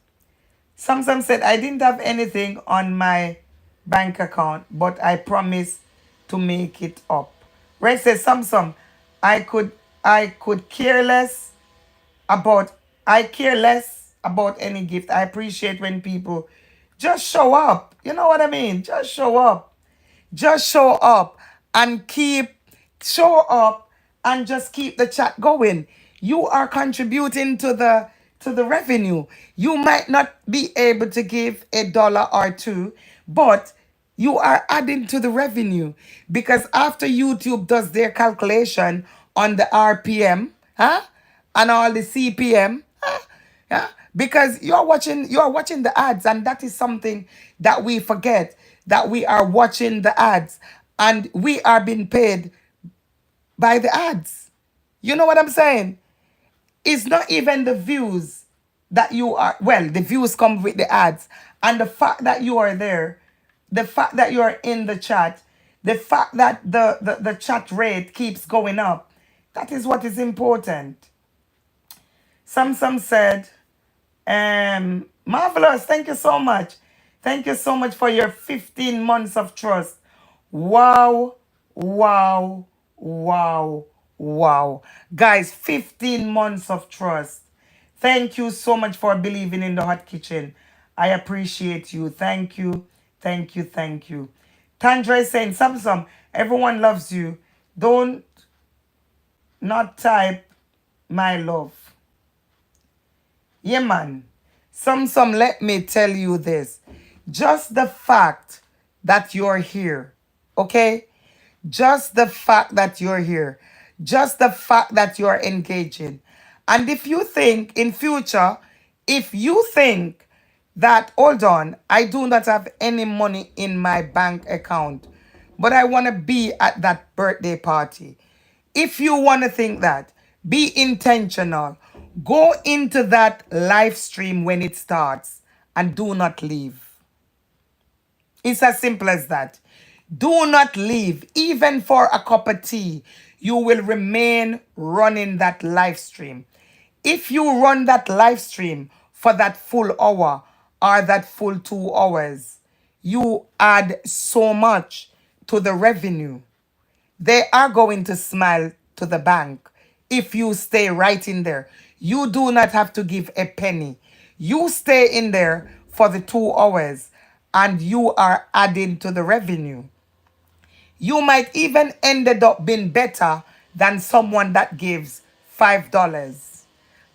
Samsung said, I didn't have anything on my bank account, but I promise to make it up. Ray says, Samsung, I could I could care less about I care less about any gift. I appreciate when people just show up. You know what I mean? Just show up. Just show up and show up and just keep the chat going. You are contributing to the revenue. You might not be able to give $1 or two, but you are adding to the revenue because after YouTube does their calculation on the RPM, huh? And all the CPM, huh? Yeah, because you're watching the ads, and that is something that we forget, that we are watching the ads and we are being paid by the ads. You know what I'm saying? It's not even the views that you are, well, the views come with the ads, and the fact that you are there, the fact that you are in the chat, the fact that the chat rate keeps going up, that is what is important. Some said, marvelous. Thank you so much. Thank you so much for your 15 months of trust. Wow, wow, wow, wow. Guys, 15 months of trust. Thank you so much for believing in the hot kitchen. I appreciate you. Thank you. Thank you. Thank you. Tandra is saying, Samsung, everyone loves you. Don't not type my love. Yeah, man. Some, let me tell you this. Just the fact that you're here, okay? Just the fact that you're here. Just the fact that you're engaging. And if you think in future, if you think that, hold on, I do not have any money in my bank account, but I want to be at that birthday party. If you want to think that, be intentional. Go into that live stream when it starts and do not leave. It's as simple as that. Do not leave. Even for a cup of tea, you will remain running that live stream. If you run that live stream for that full hour or that full 2 hours, you add so much to the revenue. They are going to smile to the bank if you stay right in there. You do not have to give a penny. You stay in there for the 2 hours and you are adding to the revenue. You might even ended up being better than someone that gives $5.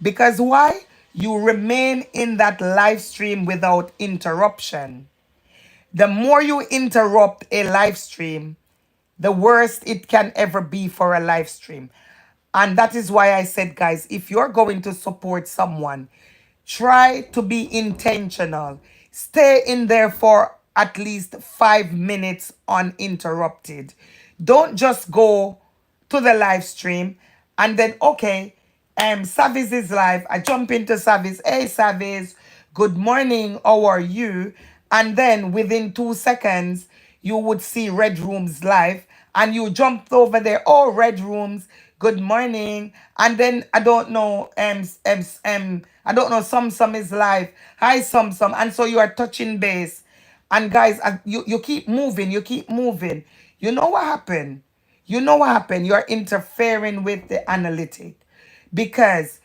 Because why? You remain in that live stream without interruption. The more you interrupt a live stream, the worst it can ever be for a live stream. And that is why I said, guys, if you're going to support someone, try to be intentional. Stay in there for at least 5 minutes uninterrupted. Don't just go to the live stream and then, okay, Savis is live. I jump into Savis. Hey, Savis, good morning. How are you? And then within 2 seconds, you would see Red Rooms live and you jumped over there. Oh, Red Rooms, good morning. And then I don't know, I don't know, Some is live. Hi, Some. And so you are touching base. And guys, you keep moving, you keep moving. You know what happened? You know what happened? You're interfering with the analytic. Because,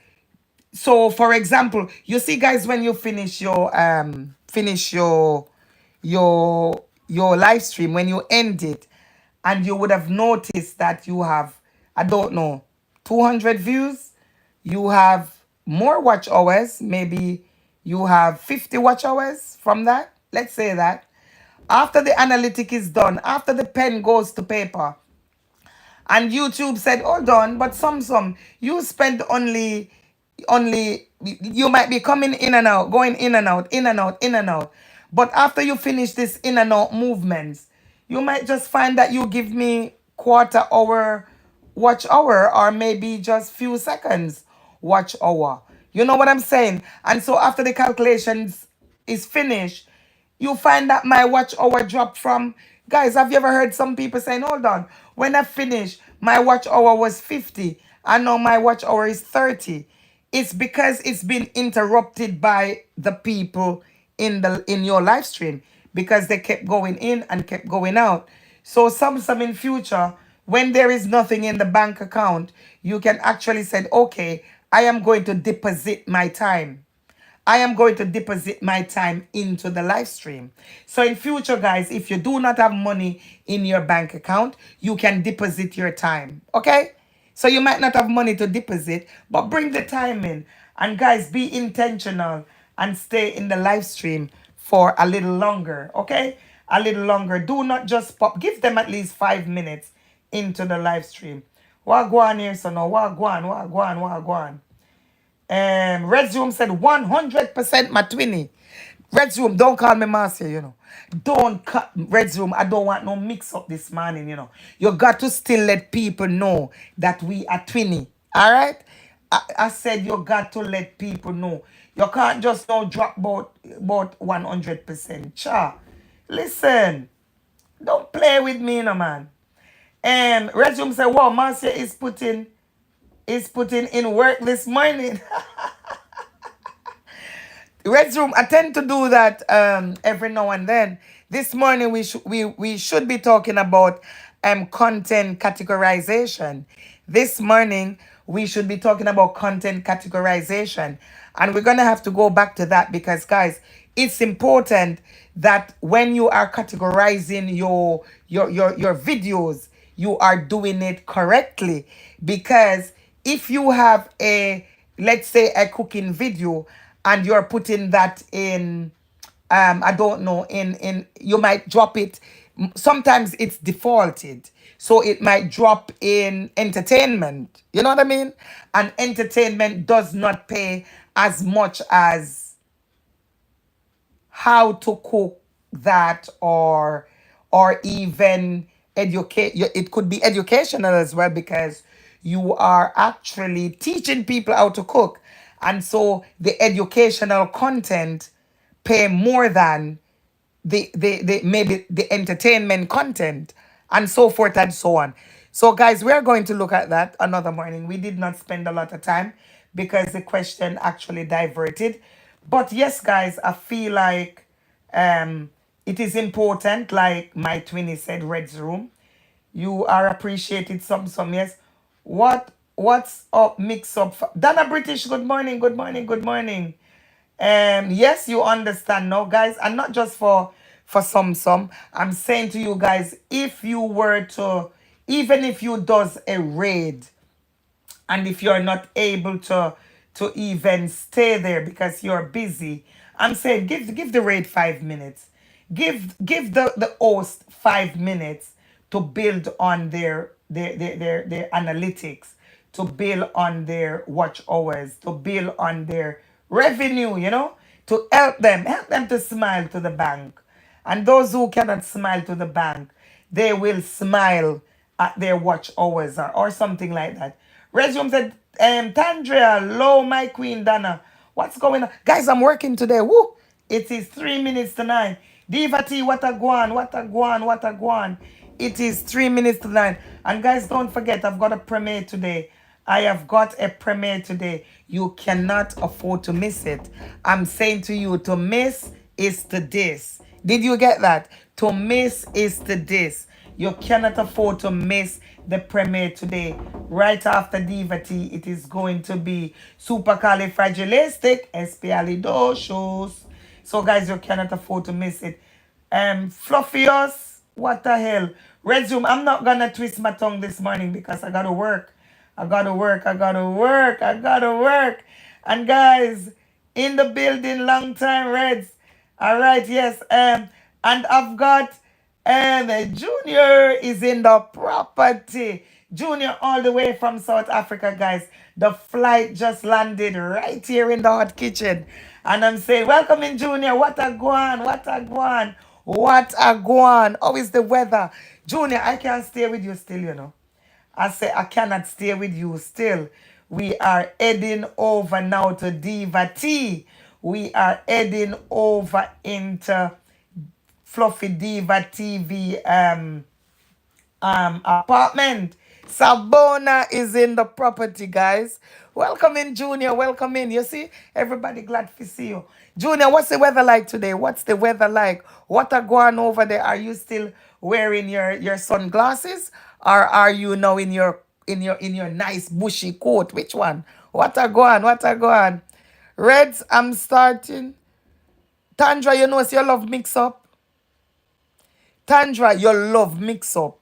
so for example, you see guys, when you finish your live stream, when you end it, and you would have noticed that you have, I don't know, 200 views, you have more watch hours, maybe you have 50 watch hours from that, let's say that. After the analytic is done, after the pen goes to paper, and YouTube said, hold on, but some, you spent only, you might be coming in and out, going in and out, in and out, in and out. But after you finish this in and out movements, you might just find that you give me quarter hour watch hour, or maybe just few seconds watch hour. You know what I'm saying? And so after the calculations is finished, you find that my watch hour dropped from, guys, have you ever heard some people saying, hold on, when I finish, my watch hour was 50 and now my watch hour is 30. It's because it's been interrupted by the people in your live stream, because they kept going in and kept going out. So some in future, when there is nothing in the bank account, you can actually say, okay, I am going to deposit my time. I am going to deposit my time into the live stream. So in future, guys, if you do not have money in your bank account, you can deposit your time. Okay? So you might not have money to deposit, but bring the time in. And guys, be intentional and stay in the live stream for a little longer. Okay? A little longer. Do not just pop. Give them at least 5 minutes into the live stream. Wagwan here, so no. Wagwan, wagwan, wagwan. Red Zoom said 100% my twinny. Red Zoom, don't call me Marcia, you know. Don't cut Red Zoom. I don't want no mix up this morning, you know. You got to still let people know that we are twinny. All right? I said you got to let people know. You can't just now drop about 100%. Cha. Listen, don't play with me, no man. Red Zoom said, wow, Marcia is putting in work this morning. Red Room, I tend to do that every now and then. This morning we should be talking about content categorization. This morning we should be talking about content categorization. And we're gonna have to go back to that because guys, it's important that when you are categorizing your videos, you are doing it correctly. Because if you have let's say a cooking video and you're putting that in I don't know, in you might drop it. Sometimes it's defaulted, so it might drop in entertainment, you know what I mean? And entertainment does not pay as much as how to cook that, or even educate. It could be educational as well, because you are actually teaching people how to cook, and so the educational content pay more than the maybe the entertainment content, and so forth and so on. So guys, we're going to look at that another morning. We did not spend a lot of time because the question actually diverted. But yes, guys, I feel like um it is important, like my twinny said, Red's room. You are appreciated, some yes. What's up, mix up? Donna British, good morning, good morning, good morning. Yes, you understand now, guys, and not just for some. I'm saying to you guys, if you were to, even if you does a raid, and if you're not able to even stay there because you're busy, I'm saying give the raid 5 minutes. Give the host 5 minutes to build on their analytics, to build on their watch hours, to build on their revenue, to help them to smile to the bank. And those who cannot smile to the bank, they will smile at their watch hours, or something like that. Resume said, Tandria, low, my queen Donna. What's going on? Guys, I'm working today. Woo! It is 3 minutes to 9. Diva T, what a guan, what a guan, what a guan. It is 3 minutes to 9. And guys, don't forget, I've got a premiere today. I have got a premiere today. You cannot afford to miss it. I'm saying to you, to miss is to diss. Did you get that? To miss is to diss. You cannot afford to miss the premiere today. Right after Diva T, it is going to be supercalifragilisticexpialidocious. So guys, you cannot afford to miss it. Fluffios, what the hell? Resume, I'm not gonna twist my tongue this morning because I gotta work. I gotta work, I gotta work, I gotta work. And guys, in the building, long time Reds. All right, yes. And I've got Junior is in the property. Junior all the way from South Africa, guys. The flight just landed right here in the hot kitchen. And I'm saying, welcome in, Junior. What a guan, what a guan, what a guan. How is the weather? Junior, I can't stay with you still, you know. I say, I cannot stay with you still. We are heading over now to Diva T. We are heading over into Fluffy Diva TV apartment. Sabona is in the property, guys. Welcome in, Junior. Welcome in. You see, everybody glad to see you. Junior, what's the weather like today? What's the weather like? What are going over there? Are you still wearing your sunglasses, or are you now in your nice bushy coat? Which one? What are going? What are going? Reds, I'm starting. Tandra, you know, you love mix up. Tandra, you love mix up.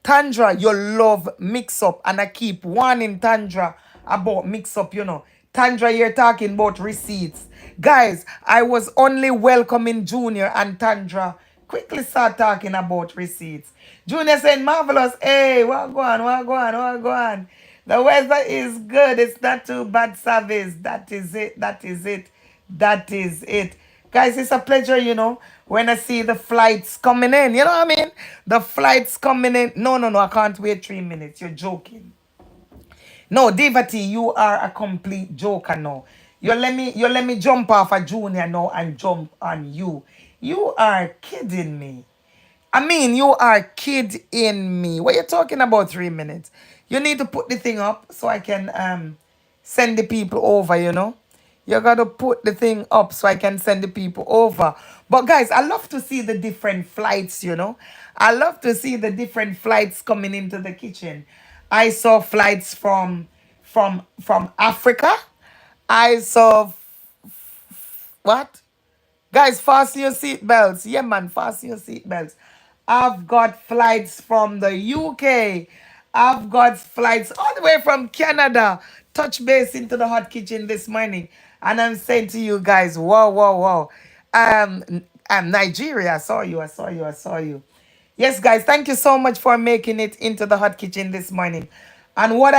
Tandra, you love mix up, and I keep warning Tandra about mix up, you know. Tandra, you're talking about receipts. Guys, I was only welcoming Junior, and Tandra quickly start talking about receipts. Junior saying, marvelous, hey, what go on, what go on, what go on. The weather is good, it's not too bad service. That is it, that is it, that is it. Guys, it's a pleasure, you know, when I see the flights coming in. You know what I mean? The flights coming in. No, no, no, I can't wait 3 minutes. You're joking. No, Devati, you are a complete joker now. You let me jump off a Junior now and jump on you. You are kidding me. I mean, you are kidding me. What you talking about 3 minutes? You need to put the thing up so I can send the people over, you know. You gotta put the thing up so I can send the people over. But guys, I love to see the different flights, you know. I love to see the different flights coming into the kitchen. I saw flights from Africa. I saw what? Guys, fasten your seatbelts. Yeah, man, fasten your seatbelts. I've got flights from the UK. I've got flights all the way from Canada. Touch base into the hot kitchen this morning. And I'm saying to you guys, wow, wow, wow. Nigeria, I saw you, I saw you, I saw you. Yes, guys, thank you so much for making it into the hot kitchen this morning. And what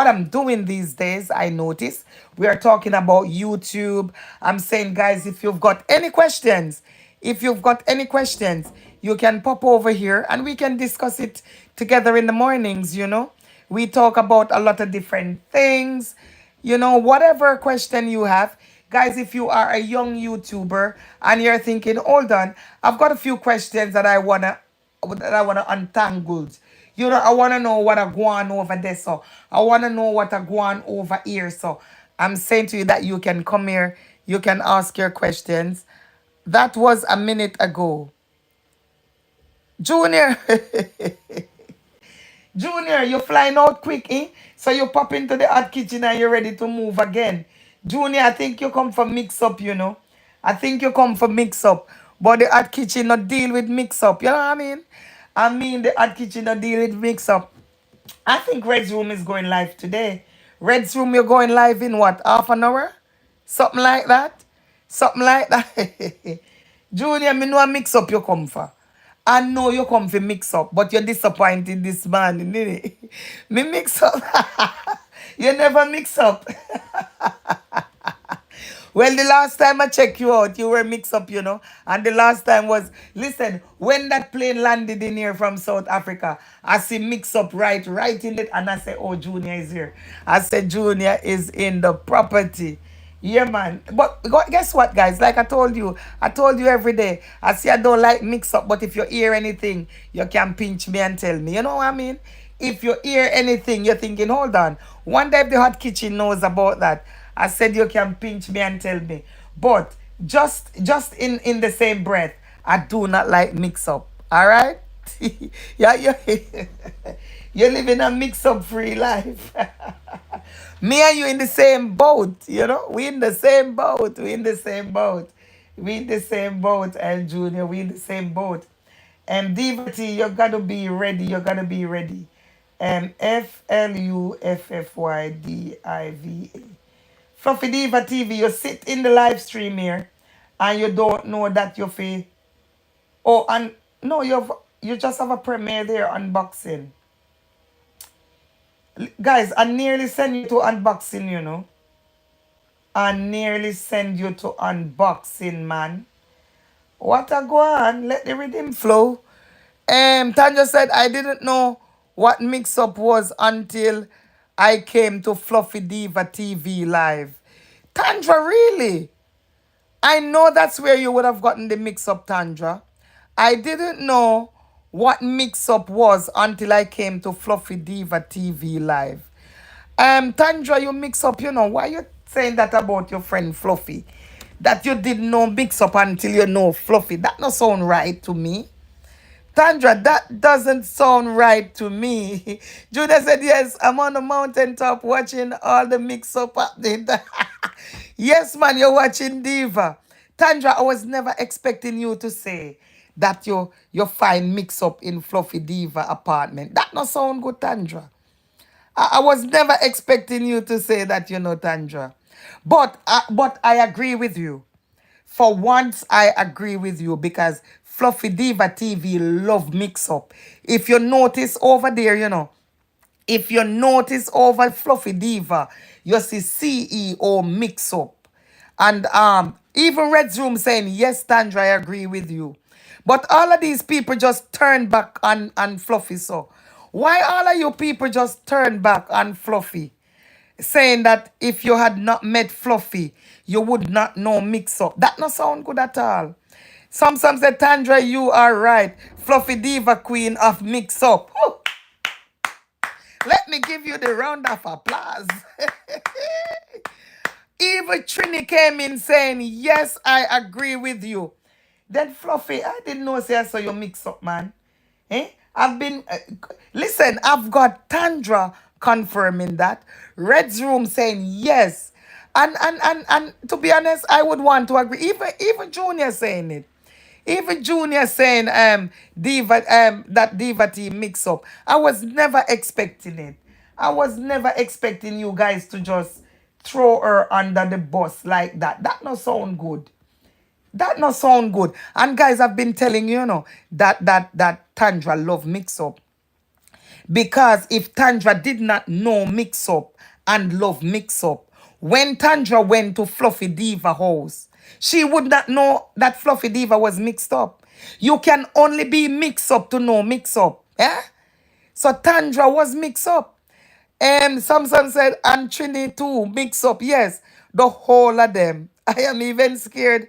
I'm doing these days, I notice we are talking about YouTube. I'm saying, guys, if you've got any questions, you can pop over here and we can discuss it together in the mornings, you know. We talk about a lot of different things. You know, whatever question you have, guys, if you are a young YouTuber and you're thinking, hold on, I've got a few questions that I wanna untangle. You know, I wanna know what I go on over there. So I wanna know what I go on over here. So I'm saying to you that you can come here, you can ask your questions. That was a minute ago. Junior, Junior, you're flying out quick, eh? So you pop into the hot kitchen and you're ready to move again. Junior, I think you come for mix up, you know. I think you come for mix up. But the hot kitchen not deal with mix up. You know what I mean? I mean the hot kitchen not deal with mix up. I think Red's room is going live today. Red's room, you're going live in what? Half an hour? Something like that? Something like that. Junior, me know a mix up you come for. I know you come for mix up, but you're disappointed this morning, innit? Me mix up. You never mix up. Well, the last time I checked you out, you were mixed up, you know. And the last time was, listen, when that plane landed in here from South Africa, I see mix up right in it. And I say, oh, Junior is here. I said, Junior is in the property. Yeah, man. But guess what, guys? Like I told you every day. I see I don't like mix up, but if you hear anything, you can pinch me and tell me. You know what I mean? If you hear anything, you're thinking, hold on. Wonder if the hot kitchen knows about that. I said you can pinch me and tell me. But just in the same breath, I do not like mix up. All right? Yeah, you're living a mix up free life. Me and you in the same boat, you know? We in the same boat. We in the same boat. We in the same boat, and Junior, we in the same boat. And Devati, you gotta be ready. You gotta be ready. FluffyDiva. Fluffy Diva TV, you sit in the live stream here and you don't know that you feel. Oh, and no, you just have a premiere there unboxing. Guys, I nearly send you to unboxing, you know. and nearly send you to unboxing, man. What a go on? Let the rhythm flow. Tanya said, I didn't know what mix up was until I came to Fluffy Diva TV live. Tandra, really? I know that's where you would have gotten the mix up, Tandra. I didn't know what mix up was until I came to Fluffy Diva TV live. Tandra, you mix up, why you saying that about your friend Fluffy? That you didn't know mix up until you know Fluffy. That not sound right to me. Tandra, that doesn't sound right to me. Judah said, yes, I'm on the mountaintop watching all the mix up happening. Yes, man, you're watching Diva. Tandra, I was never expecting you to say that you find mix up in Fluffy Diva apartment. That not sound good, Tandra. I was never expecting you to say that, Tandra. But I agree with you. For once, I agree with you because Fluffy Diva TV love mix up. If you notice over there, if you notice over Fluffy Diva, you see CEO mix up. And even Red's Room saying, yes, Tandra, I agree with you. But all of these people just turn back on Fluffy. So why all of you people just turn back on Fluffy? Saying that if you had not met Fluffy, you would not know mix up. That not sound good at all. Some say, Tandra, you are right. Fluffy Diva queen of mix up. Whew. Let me give you the round of applause. Even Trini came in saying, yes, I agree with you. Then Fluffy, I didn't know say I saw you mix up, man. I've been listen, I've got Tandra confirming that. Red's room saying yes. And to be honest, I would want to agree. Even Junior saying it. Even Junior saying Diva that Diva team mix up. I was never expecting it. I was never expecting you guys to just throw her under the bus like that. That not sound good. That not sound good. And guys, I've been telling you, that Tandra love mix up. Because if Tandra did not know mix up and love mix up, when Tandra went to Fluffy Diva house, she would not know that Fluffy Diva was mixed up. You can only be mixed up to know mix up. Eh? So Tandra was mixed up. And Samson said, and Trini too, mix up. Yes, the whole of them. I am even scared.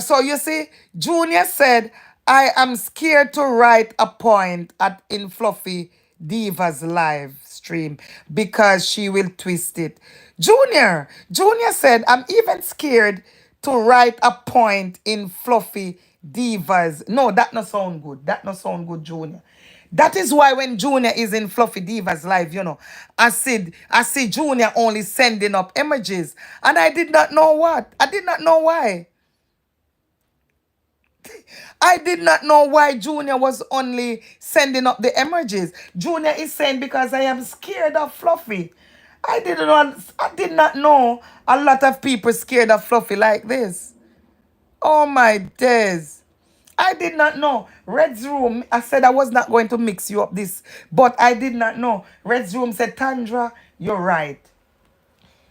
So you see, Junior said, I am scared to write a point at in Fluffy Diva's live stream because she will twist it. Junior said, I'm even scared to write a point in Fluffy Diva's. No, that not sound good. That not sound good, Junior. That is why when Junior is in Fluffy Diva's live, I see Junior only sending up images. And I did not know what. I did not know why. I did not know why Junior was only sending up the emojis. Junior is saying because I am scared of Fluffy. I did not know a lot of people scared of Fluffy like this. Oh my days. I did not know. Red's room, I said I was not going to mix you up this, but I did not know. Red's room said, Tandra, you're right.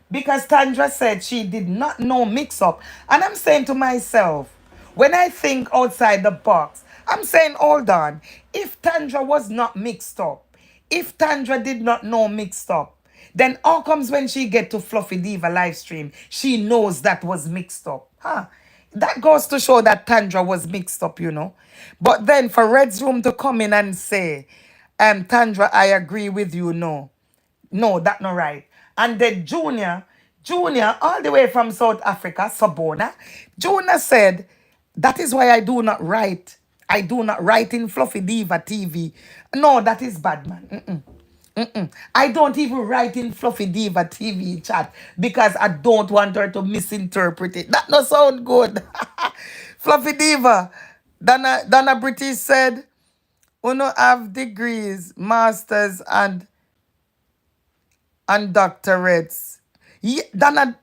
Because Tandra said she did not know mix up. And I'm saying to myself, when I think outside the box, I'm saying, hold on. If Tandra was not mixed up, if Tandra did not know mixed up, then how comes when she get to Fluffy Diva live stream, she knows that was mixed up? Huh? That goes to show that Tandra was mixed up. But then for Red's room to come in and say, Tandra, I agree with you, no. No, that not right. And then Junior, all the way from South Africa, Sabona, Junior said, that is why I do not write. I do not write in Fluffy Diva TV. No, that is bad, man. I don't even write in Fluffy Diva TV chat because I don't want her to misinterpret it. That no sound good. Fluffy Diva. Donna British said, Uno have degrees, masters, and doctorates. Yeah, Donna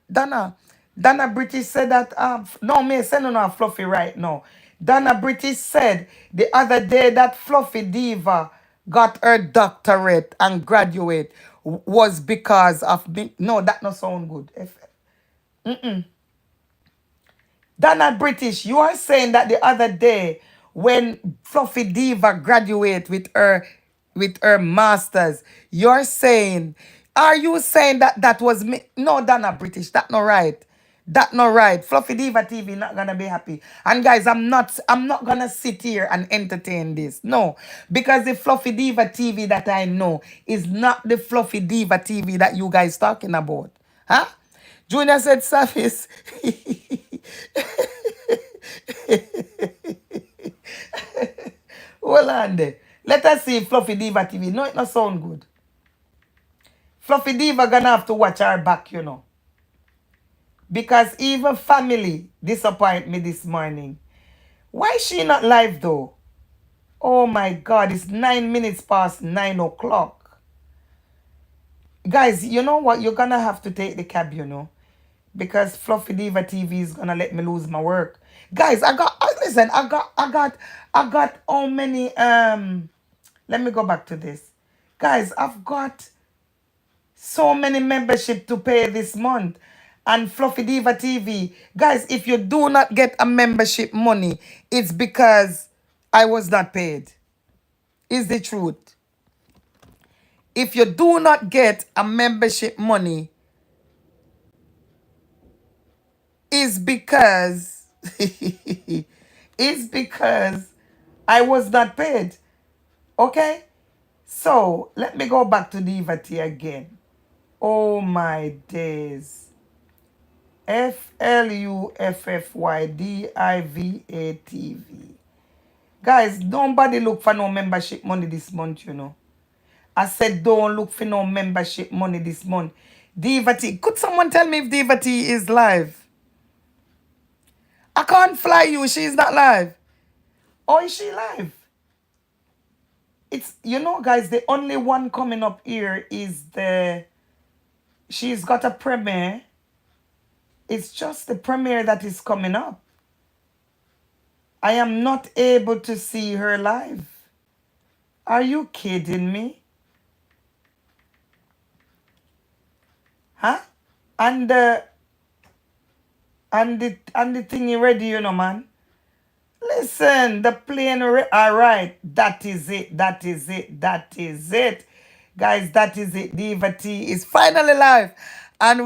British said that no me send no Fluffy right now. Donna British said the other day that Fluffy Diva got her doctorate and graduate was because of me. No, that no sound good. They're not British. You are saying that the other day when Fluffy Diva graduate with her masters, you're saying, are you saying that that was me? No, that's not British. That's not right. That's not right. Fluffy Diva TV not gonna be happy. And guys, I'm not gonna sit here and entertain this. No. Because the Fluffy Diva TV that I know is not the Fluffy Diva TV that you guys talking about. Huh? Junior said service. Hold on there. Let us see Fluffy Diva TV. No, it not sound good. Fluffy Diva gonna have to watch her back, you know. Because even family disappoint me this morning. Why is she not live though? Oh my God, it's 9 minutes past 9 o'clock. Guys, you know what? You're gonna have to take the cab, you know. Because Fluffy Diva TV is gonna let me lose my work. Guys, listen, I got how many let me go back to this. Guys, I've got so many membership to pay this month. And Fluffy Diva TV. Guys, if you do not get a membership money, it's because I was not paid. Is the truth. If you do not get a membership money, is because it's because I was not paid. Okay? So let me go back to Diva T again. Oh my days. FLUFFYDIVATV. Guys, nobody look for no membership money this month, you know. I said don't look for no membership money this month. Diva T. Could someone tell me if Diva T is live? I can't fly you. She's not live. Or is she live? It's, you know, guys, the only one coming up here is she's got a premiere. It's just the premiere that is coming up. I am not able to see her live. Are you kidding me? Huh? And the thing you ready, you know, man. Listen, the plane, all right, that is it, that is it, that is it. Guys, that is it. Diva T is finally live. And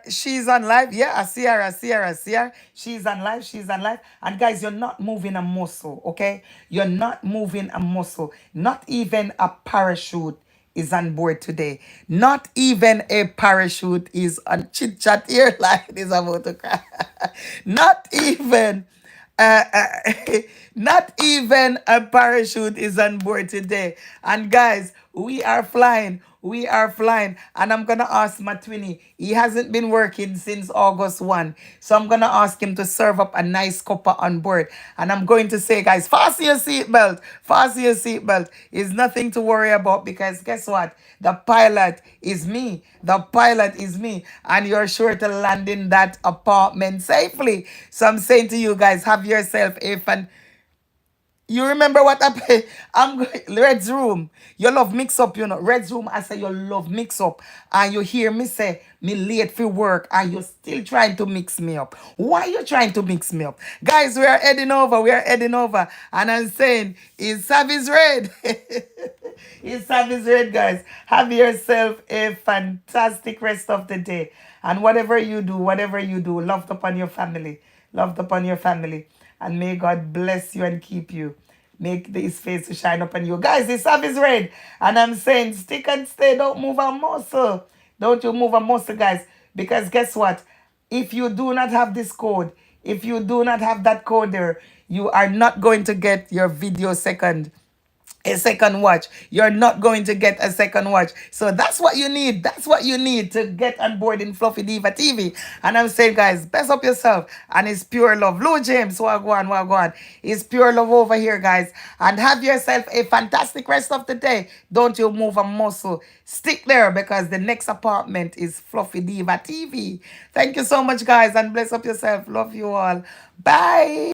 she's on live. Yeah, I see her, I see her, I see her. She's on live, she's on live. And guys, you're not moving a muscle, okay? You're not moving a muscle. Not even a parachute is on board today. Not even a parachute is on Chit Chat Airline is about to cry. Not even uh, uh, not even a parachute is on board today. And guys, we are flying. We are flying. And I'm going to ask my twinny. He hasn't been working since August 1. So I'm going to ask him to serve up a nice cuppa on board. And I'm going to say, guys, fasten your seatbelt. Fasten your seatbelt. It's nothing to worry about because guess what? The pilot is me. The pilot is me. And you're sure to land in that apartment safely. So I'm saying to you guys, have yourself a fun. You remember what happened? I'm going Red's room. You love mix up, you know. Red's room, I say you love mix up. And you hear me say me late for work and you're still trying to mix me up. Why you trying to mix me up? Guys, we are heading over. We are heading over. And I'm saying, is Savvy's red? Is Savvy's red, guys. Have yourself a fantastic rest of the day. And whatever you do, loved upon your family. Loved upon your family. And may God bless you and keep you. Make his face to shine upon you. Guys, this service red. And I'm saying, stick and stay. Don't move a muscle. Don't you move a muscle, guys. Because guess what? If you do not have this code, if you do not have that code there, you are not going to get your video a second watch. You're not going to get a second watch. So that's what you need. That's what you need to get on board in Fluffy Diva TV. And I'm saying, guys, best up yourself. And it's pure love. Lou James, wagwan, wagwan. It's pure love over here, guys. And have yourself a fantastic rest of the day. Don't you move a muscle. Stick there because the next apartment is Fluffy Diva TV. Thank you so much, guys. And bless up yourself. Love you all. Bye.